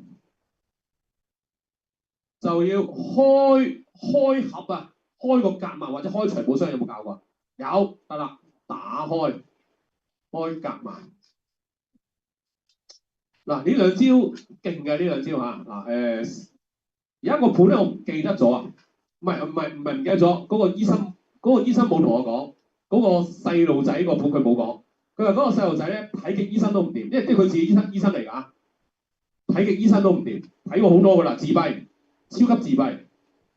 B: 就要開盒啊，開個夾萬或者開財寶箱，有冇教過？有，得啦，打開夾萬。嗱，呢兩招勁嘅，呢兩招嚇嗱有一個盤咧，我唔記得咗啊，唔係唔記得咗，嗰個醫生冇同我講，嗰個細路仔個盤佢冇講，佢話嗰個細路仔咧睇極醫生都唔掂，因為即係佢自己醫生嚟㗎，睇極醫生都唔掂，睇過好多㗎啦，自閉，超級自閉，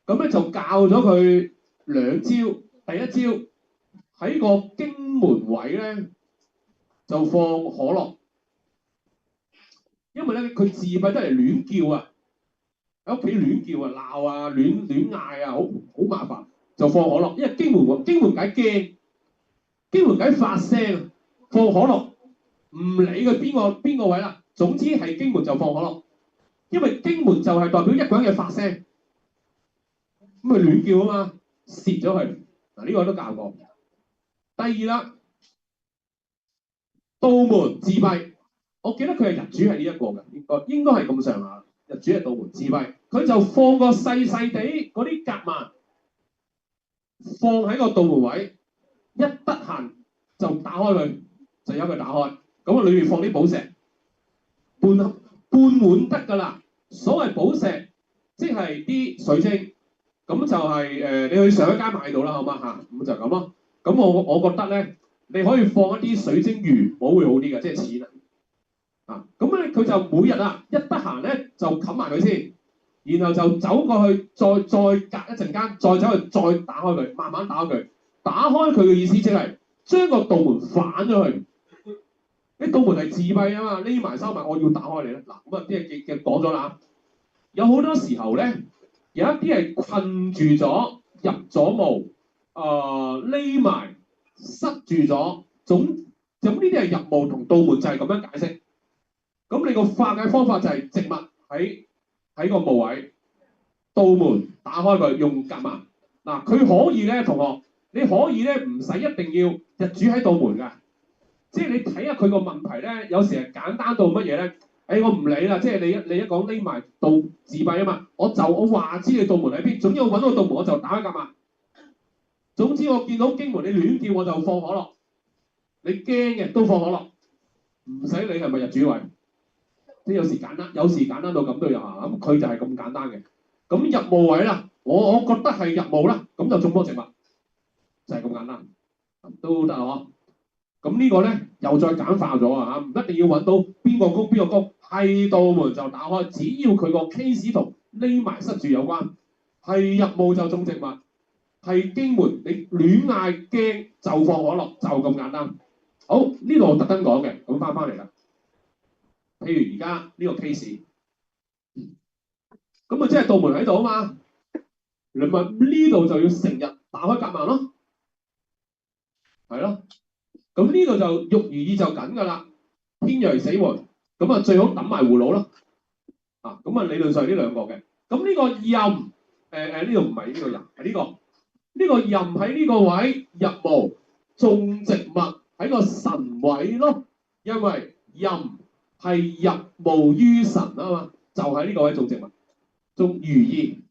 B: 咁咧就教咗佢兩招，第一招喺個經門位咧就放可樂，因為咧佢自閉得嚟亂叫啊。喺屋企亂叫啊、鬧啊、亂嗌啊，好麻煩，就放可樂。因為經門解驚，經門解發聲，放可樂，唔理佢邊個位啦，總之係經門就放可樂，因為經門就係代表一個人嘅發聲，咁咪亂叫啊嘛，蝕咗佢。嗱呢個都教過。第二啦，道門自閉，我記得佢係日主係呢一個嘅，應該係咁上下。日主係道門自閉，佢就放個細細地嗰啲夾萬。放喺個道門位，一得閒就打開佢，就由佢打開。咁啊，裏面放啲寶石，半滿得㗎啦。所謂寶石，即係啲水晶。咁就係、你去上一間買到啦，好嗎嚇？咁就咁咯。咁我覺得咧，你可以放一啲水晶魚寶會好啲嘅，即係錢啊。咁咧佢就每日啊，一得閒咧就冚埋佢先。然後就走過去，再隔一陣間，再走去再打開佢，慢慢打開佢。打開佢嘅意思即係將個道門反咗去。啲道門係自閉啊嘛，匿埋收埋，我要打開你咧。嗱，咁啊啲嘢嘅講咗啦。有好多時候咧，有一啲係困住咗，入咗墓，匿埋塞住咗。咁呢啲係入墓同道門就係咁樣解釋。咁你個化解方法就係植物喺個墓位，道門打開佢，用夾萬。嗱，佢可以咧，同學，你可以咧，唔使一定要日主喺道門㗎。即係你睇下佢個問題咧，有時係簡單到乜嘢咧？我唔理啦，即係你一講匿埋道自閉啊嘛，我話知你道門喺邊，總之我揾到個道門我就打開夾萬。總之我見到經門你亂叫我就放可樂，你驚嘅都放可樂，唔使理係咪日主位。即係有時簡單到咁都有嚇，咁佢就係咁簡單嘅。咁入墓位啦，我覺得係入墓啦，咁就種棵植物，就係咁簡單，都得嗬。咁呢個咧又再簡化咗啊嚇，唔一定要揾到邊個宮邊個宮，係道門就打開，只要佢個 case 同匿埋塞住有關，係入墓就種植物，係經門你亂嗌驚就放可樂，就咁簡單。好，呢度我特登講嘅，咁翻嚟啦。譬如而家呢個 case，咁啊即係道門喺度啊嘛，你咪呢度就要成日打開夾萬咯，係咯。咁呢度就欲如意就緊㗎啦，天雷死門，咁啊最好揼埋葫蘆咯。咁啊理論上呢兩個嘅，咁呢個任呢度唔係呢個任，係呢個任喺呢個位入墓種植物喺個神位咯，因為任係入墓於神啊嘛，就喺呢個位種植物，種如意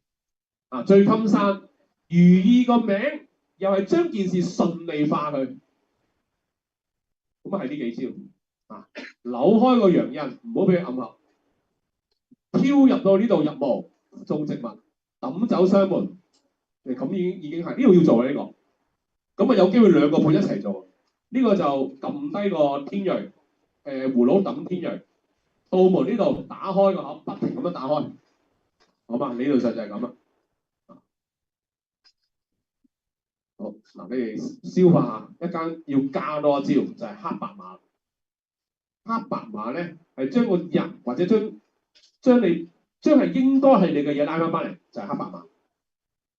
B: 啊最襟山，如意個名又係將件事順利化佢，咁啊係呢幾招扭開個陽印，唔好俾佢暗合，飄入到呢度入墓，種植物，抌走雙門。咁已經係呢個要做嘅呢個。咁啊有機會兩個盤一齊做。呢個就撳低個天鋭，葫蘆抌天鋭，到門呢度打開個口，不停咁樣打開。好嘛？理論上就係咁啦。好嗱，你哋消化下，一間要加多一招就係黑白馬。黑白馬咧係將個人或者將係應該係你嘅嘢拉翻嚟，就係黑白馬。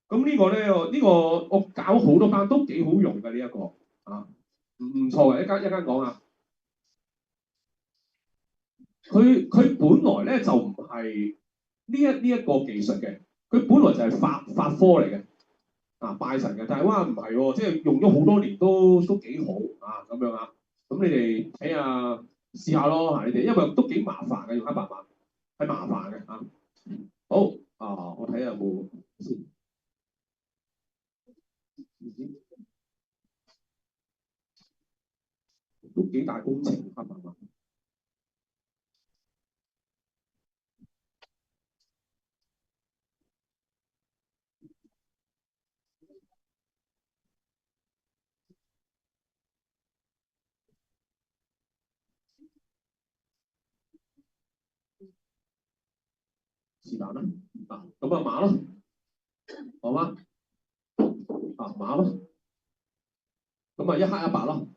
B: 咁呢個咧，呢個我搞好多班都幾好用嘅呢一個啊，唔錯嘅，一間講下。佢本來咧就唔係呢一個技術嘅，佢本來就係法科嚟嘅啊，拜神嘅。但係哇唔係喎，即係用咗好多年都幾好啊咁樣啊。咁你哋睇下試下咯嚇，你哋因為都幾麻煩嘅用黑白馬，係麻煩嘅嚇。好啊，我睇下有冇先。都幾大工程黑白馬。是但啦，啊咁啊馬咯，好嗎？啊馬咯，咁啊一黑一白咯，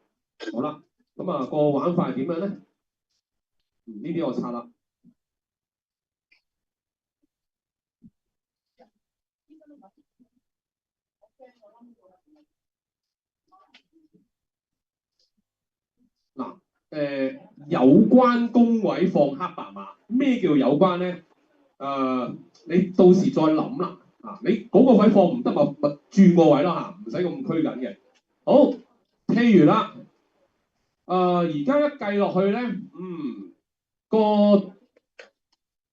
B: 好啦，咁啊個玩法係點樣咧？呢啲我拆啦。嗱，有關宮位放黑白馬，咩叫有關咧？你到時再諗啦。啊，你嗰個位放唔得咪轉個位咯嚇，唔使咁拘緊嘅。好，譬如啦，而家一計落去咧，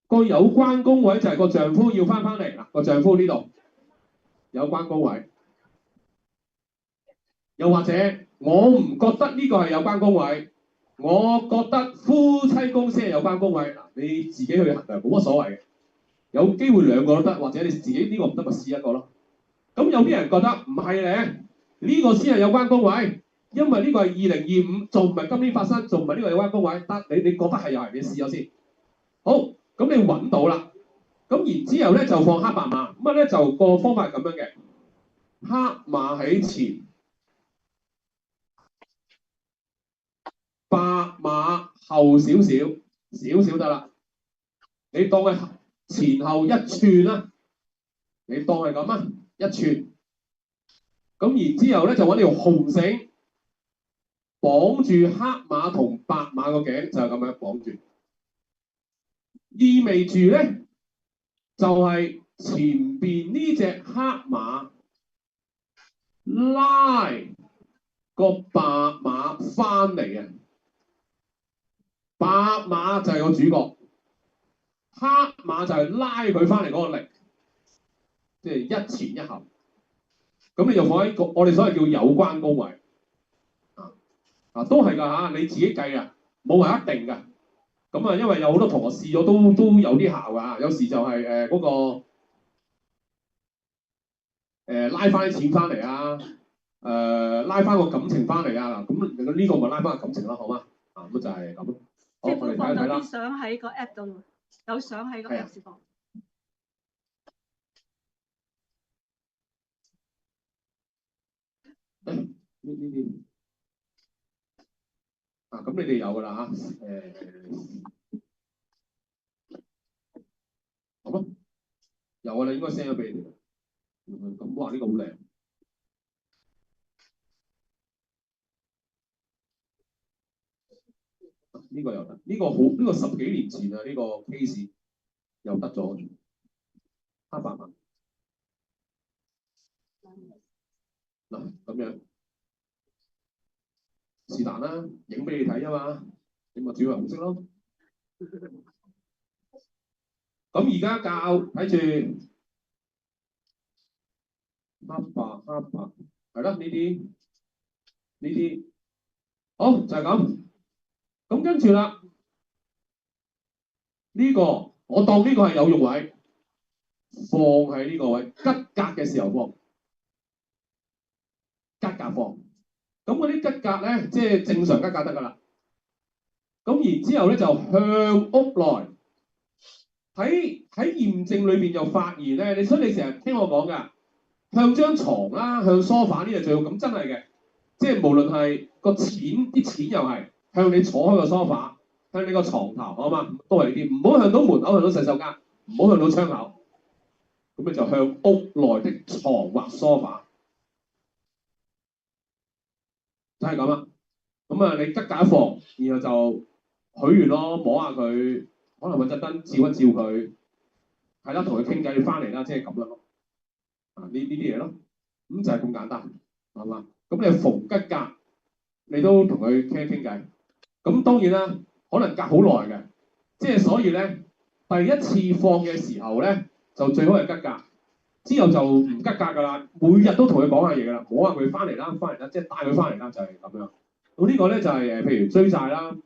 B: 個有關宮位就係個丈夫要翻嚟嗱，個丈夫呢度有關宮位，又或者我唔覺得呢個係有關宮位，我覺得夫妻宮先係有關宮位嗱，你自己去衡量冇乜所謂嘅，有機會兩個都得，或者你自己呢個唔得咪試一個咯。咁有啲人覺得唔係咧，呢個先係有關宮位，因為呢個係2025，仲唔係今年發生，仲唔係呢個有關宮位，得你覺得係有人，你試咗先。好，咁你揾到啦。咁然之後咧就放黑白馬，咁啊咧就個方法係咁樣嘅，黑馬喺前，白馬後少少得啦。你當佢前後1寸啦，你當係咁啊，1寸。咁然之後咧就揾條紅繩綁住黑馬同白馬個頸，就係咁樣綁住，意味住咧就係前邊呢隻黑馬拉個白馬翻嚟啊！白馬就係個主角，黑馬就係拉佢翻嚟嗰個力，即係一前一後。咁你就放喺我哋所謂叫有關宮位都係㗎嚇，你自己計啊，冇話一定㗎。咁啊，因為有好多同學試咗都有啲效㗎，有時就係嗰個拉翻啲錢翻嚟啊，拉翻個感情翻嚟啊，咁呢個咪拉翻個感情咯，好嗎？咁就係咁咯。好，我哋睇一睇啦。
A: 相喺個 app 度，有相喺個 app 度。
B: 呢啲咁你哋有㗎啦嚇，好嗎？有㗎啦，應該 send 咗俾你哋。咁哇，呢個好靚。呢個又得，呢個好，呢個10幾年前啊，呢個 case 又得咗，黑白馬嗱咁樣，是但啦，影俾你睇啊嘛，你咪主要係紅色咯。咁而家教睇住黑白，係啦，呢啲，好就係咁。咁跟住啦，呢個我當呢個係有用位，放喺呢個位，吉格嘅時候放，吉格放。咁嗰啲吉格咧，即係正常吉格得㗎啦。咁然之後咧就向屋內，喺驗證裏邊就發現咧，所以你成日聽我講㗎，向張床啦，向梳化呢就最好。咁真係嘅，即係無論係個錢啲錢又係向你坐開個梳化，向你個床頭，好嘛？都係呢啲，唔好向到門口，向到洗手間，唔好向到窗口。咁你就向屋內的床或梳化，就係咁啦。咁啊，你吉格一放，然後就許願咯，摸下佢，可能揾隻燈照一照佢，係啦，同佢傾偈，你翻嚟啦，即係咁樣咯。啊，呢啲嘢咯，咁就係咁簡單，係嘛？咁你逢吉格，你都同佢傾一傾偈。咁當然啦，可能隔好耐嘅，即係所以咧，第一次放嘅時候咧，就最好係吉格。之後就唔吉格㗎啦，每日都同佢講下嘢㗎啦，摸下佢翻嚟啦，翻嚟啦，即係帶佢翻嚟啦，就係咁樣。咁呢個咧就係譬如追債啦，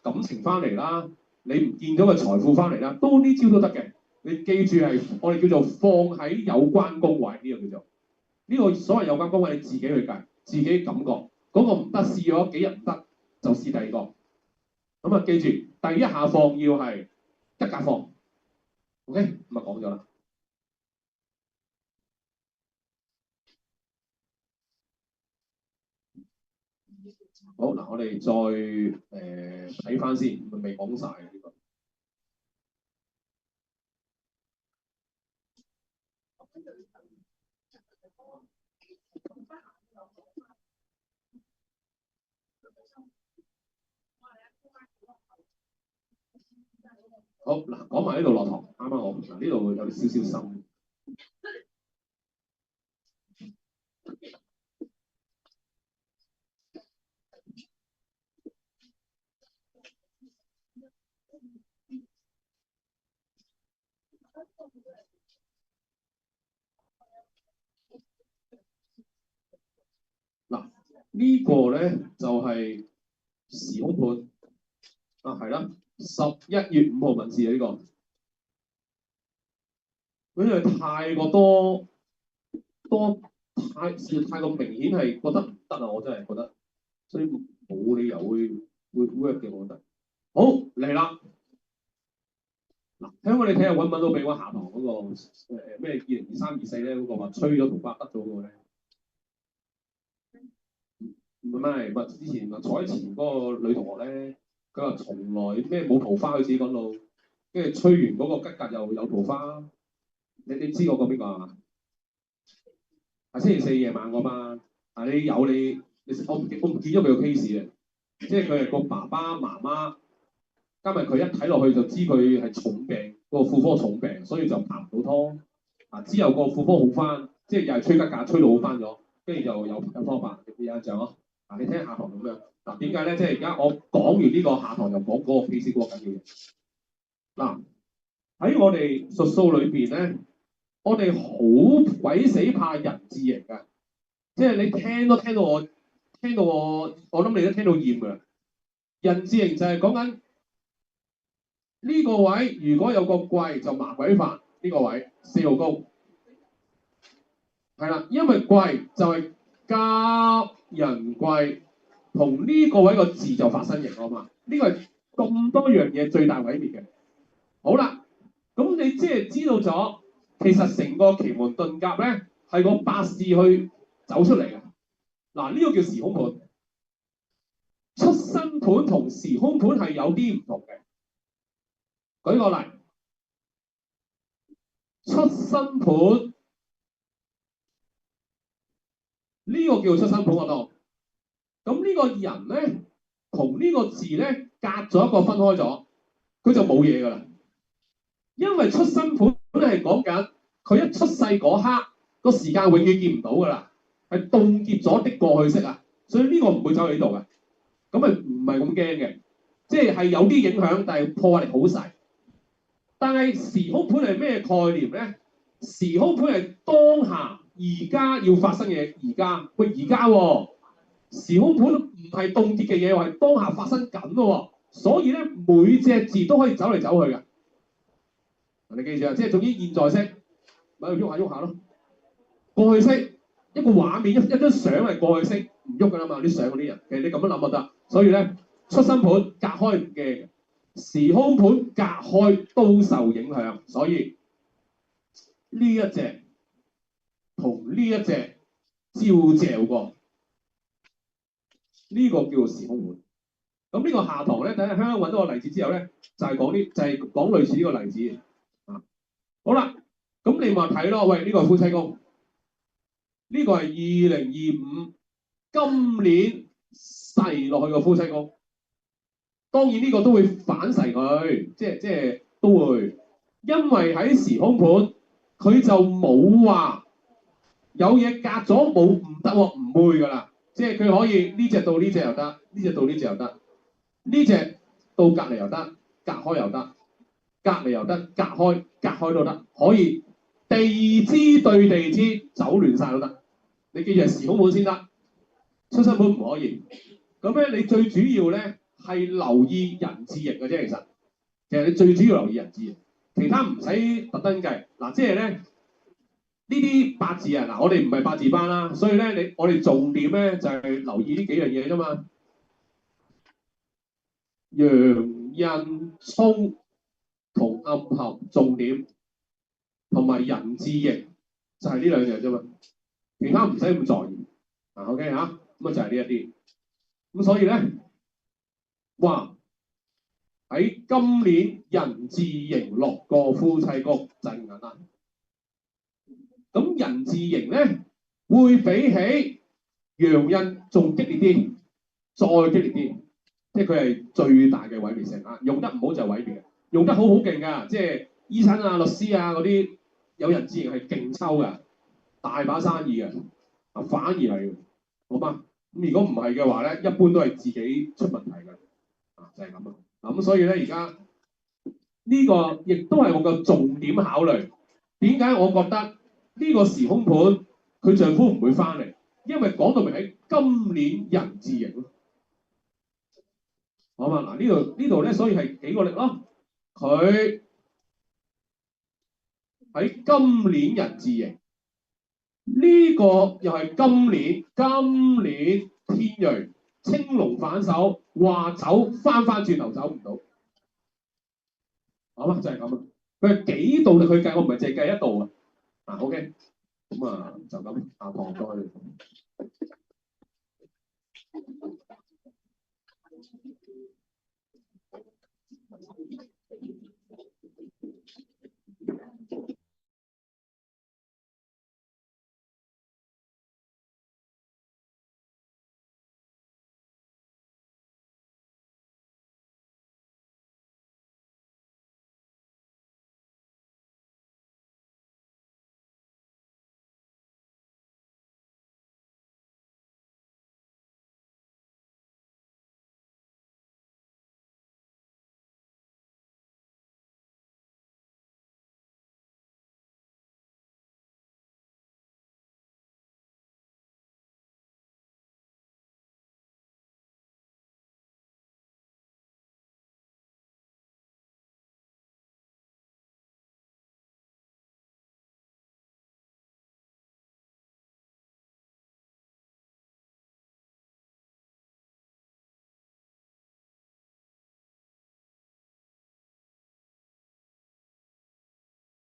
B: 感情翻嚟啦，你唔見咗個財富翻嚟啦，都呢招都得嘅。你記住係我哋叫做放喺有關宮位，呢個叫做呢個所謂有關宮位，你自己去計，自己感覺嗰個唔得，試咗幾日唔得，就試第二個。咁啊，記住第一下放要係吉格放 ，OK，咁啊講咗啦。好嗱，我哋再睇翻先，未講晒呢個。好嗱，講埋呢度落堂，啱啱我嗱呢度有少少深。嗱，呢個咧就係時空盤啊，係啦，11月5號文字啊呢個，因為太過多太過明顯係覺得唔得啊，我真係覺得，所以冇理由會 work 嘅，我覺得。好嚟啦，嗱，香港你睇下揾唔揾到俾我下堂嗰個咩2023-24咧嗰個話吹咗桃花得咗嗰個咧？唔係，之前坐喺前嗰個女同學咧，佢話從來咩冇桃花，佢自己講到，跟住吹完嗰個吉格又有桃花，你知我講邊個係嘛？係星期四夜晚嗰班，但係我唔見咗佢個 case 嘅，即係佢係個爸爸媽媽，加埋佢一睇落去就知佢係重病，個婦科重病，所以就拍唔到拖。啊，之後個婦科好翻，即係又係吹吉格吹到好翻咗，跟住就有拖拍，有印象咯。嗱，你聽下堂咁樣，嗱點解咧？即係而家我講完呢個下堂又講嗰個 case 嗰個緊要嘢。嗱，喺我哋術數裏邊咧，我哋好鬼死怕人字形㗎，即係你聽到我諗你都聽到厭㗎啦。人字形就係講緊呢個位，如果有個貴就麻鬼煩呢個位4號高，係啦，因為貴就係家人貴。同呢個位個字就發生形啊嘛，呢個係咁多樣嘢最大毀滅嘅。好啦，咁你即係知道咗，其實成個奇門遁甲咧係個八字去走出嚟嘅。嗱，呢個叫時空盤，出生盤同時空盤係有啲唔同嘅。舉個例，出生盤呢個叫出生盤嗰度。咁呢個人咧，同呢個字咧隔咗一個分開咗，佢就冇嘢㗎啦。因為出生盤係講緊佢一出世嗰刻個時間永遠見唔到㗎啦，係凍結咗的過去式啊，所以呢個唔會走喺呢度嘅。咁咪唔係咁驚嘅，即係有啲影響，但係破壞力好細。但係時空盤係咩概念咧？時空盤係當下而家要發生嘅嘢，而家喂而家喎。時空盤唔係凍結嘅嘢，係當下發生緊咯喎，所以咧每隻字都可以走嚟走去嘅。你記住啊，即係總之現在式，咪喐下喐下咯。過去式一個畫面一張相係過去式，唔喐㗎啦嘛，啲相嗰啲人，其實你咁樣諗就得。所以咧，出生盤隔開唔驚，時空盤隔開都受影響，所以呢一隻同呢一隻照嚼過，呢、個叫做時空盤。咁呢個下堂咧，等喺香港揾到個例子之後咧，就係講類似呢個例子啊。好啦，咁你咪睇咯，喂，呢、個係夫妻宮，呢、個係2025今年噬落去個夫妻宮。當然呢個都會反噬佢，即係都會，因為喺時空盤佢就冇話有嘢隔咗冇唔得喎，唔會㗎啦，即係佢可以呢隻到呢隻又得，呢隻到呢隻又得，呢隻到隔離又得，隔開又得，隔離又得，隔開都得，可以地支對地支走亂晒都得。你記住係時空盤先得，出生盤唔可以。咁咧，你最主要咧係留意人字形嘅啫，其實你最主要留意人字形，其他唔使特登計。嗱，即係咧呢啲八字啊，嗱我哋唔係八字班啦，所以咧我哋重點咧就係留意呢幾樣嘢啫嘛。陽印沖同暗合重點，同埋人字形就係呢兩樣啫嘛，其他唔使咁在意。OK 嚇，咁啊就係呢一啲。咁所以咧，哇！喺今年人字形落個夫妻宮就係咁簡單。咁人字形咧會比起陽印仲激烈啲，再激烈啲，即係佢係最大嘅毀滅性啊！用得唔好就毀滅，用得好好勁㗎，即係醫生啊、律師啊嗰啲有人字形係勁抽㗎，大把生意㗎。啊，反而係好嗎？咁如果唔係嘅話咧，一般都係自己出問題㗎。啊，就係咁啊。咁所以咧，而家呢個亦都係我個重點考慮。點解我覺得呢個時空盤佢丈夫唔會翻嚟？因為講到明喺今年人字形咯，好嘛？嗱呢度咧，所以係幾個力咯。佢喺今年人字形，呢、個又係今年天銳青龍反手，話走翻轉頭走唔到。好嘛，就係咁啦。佢係幾度力去計，我唔係淨係計一度啊。OK，咁啊就咁下堂再。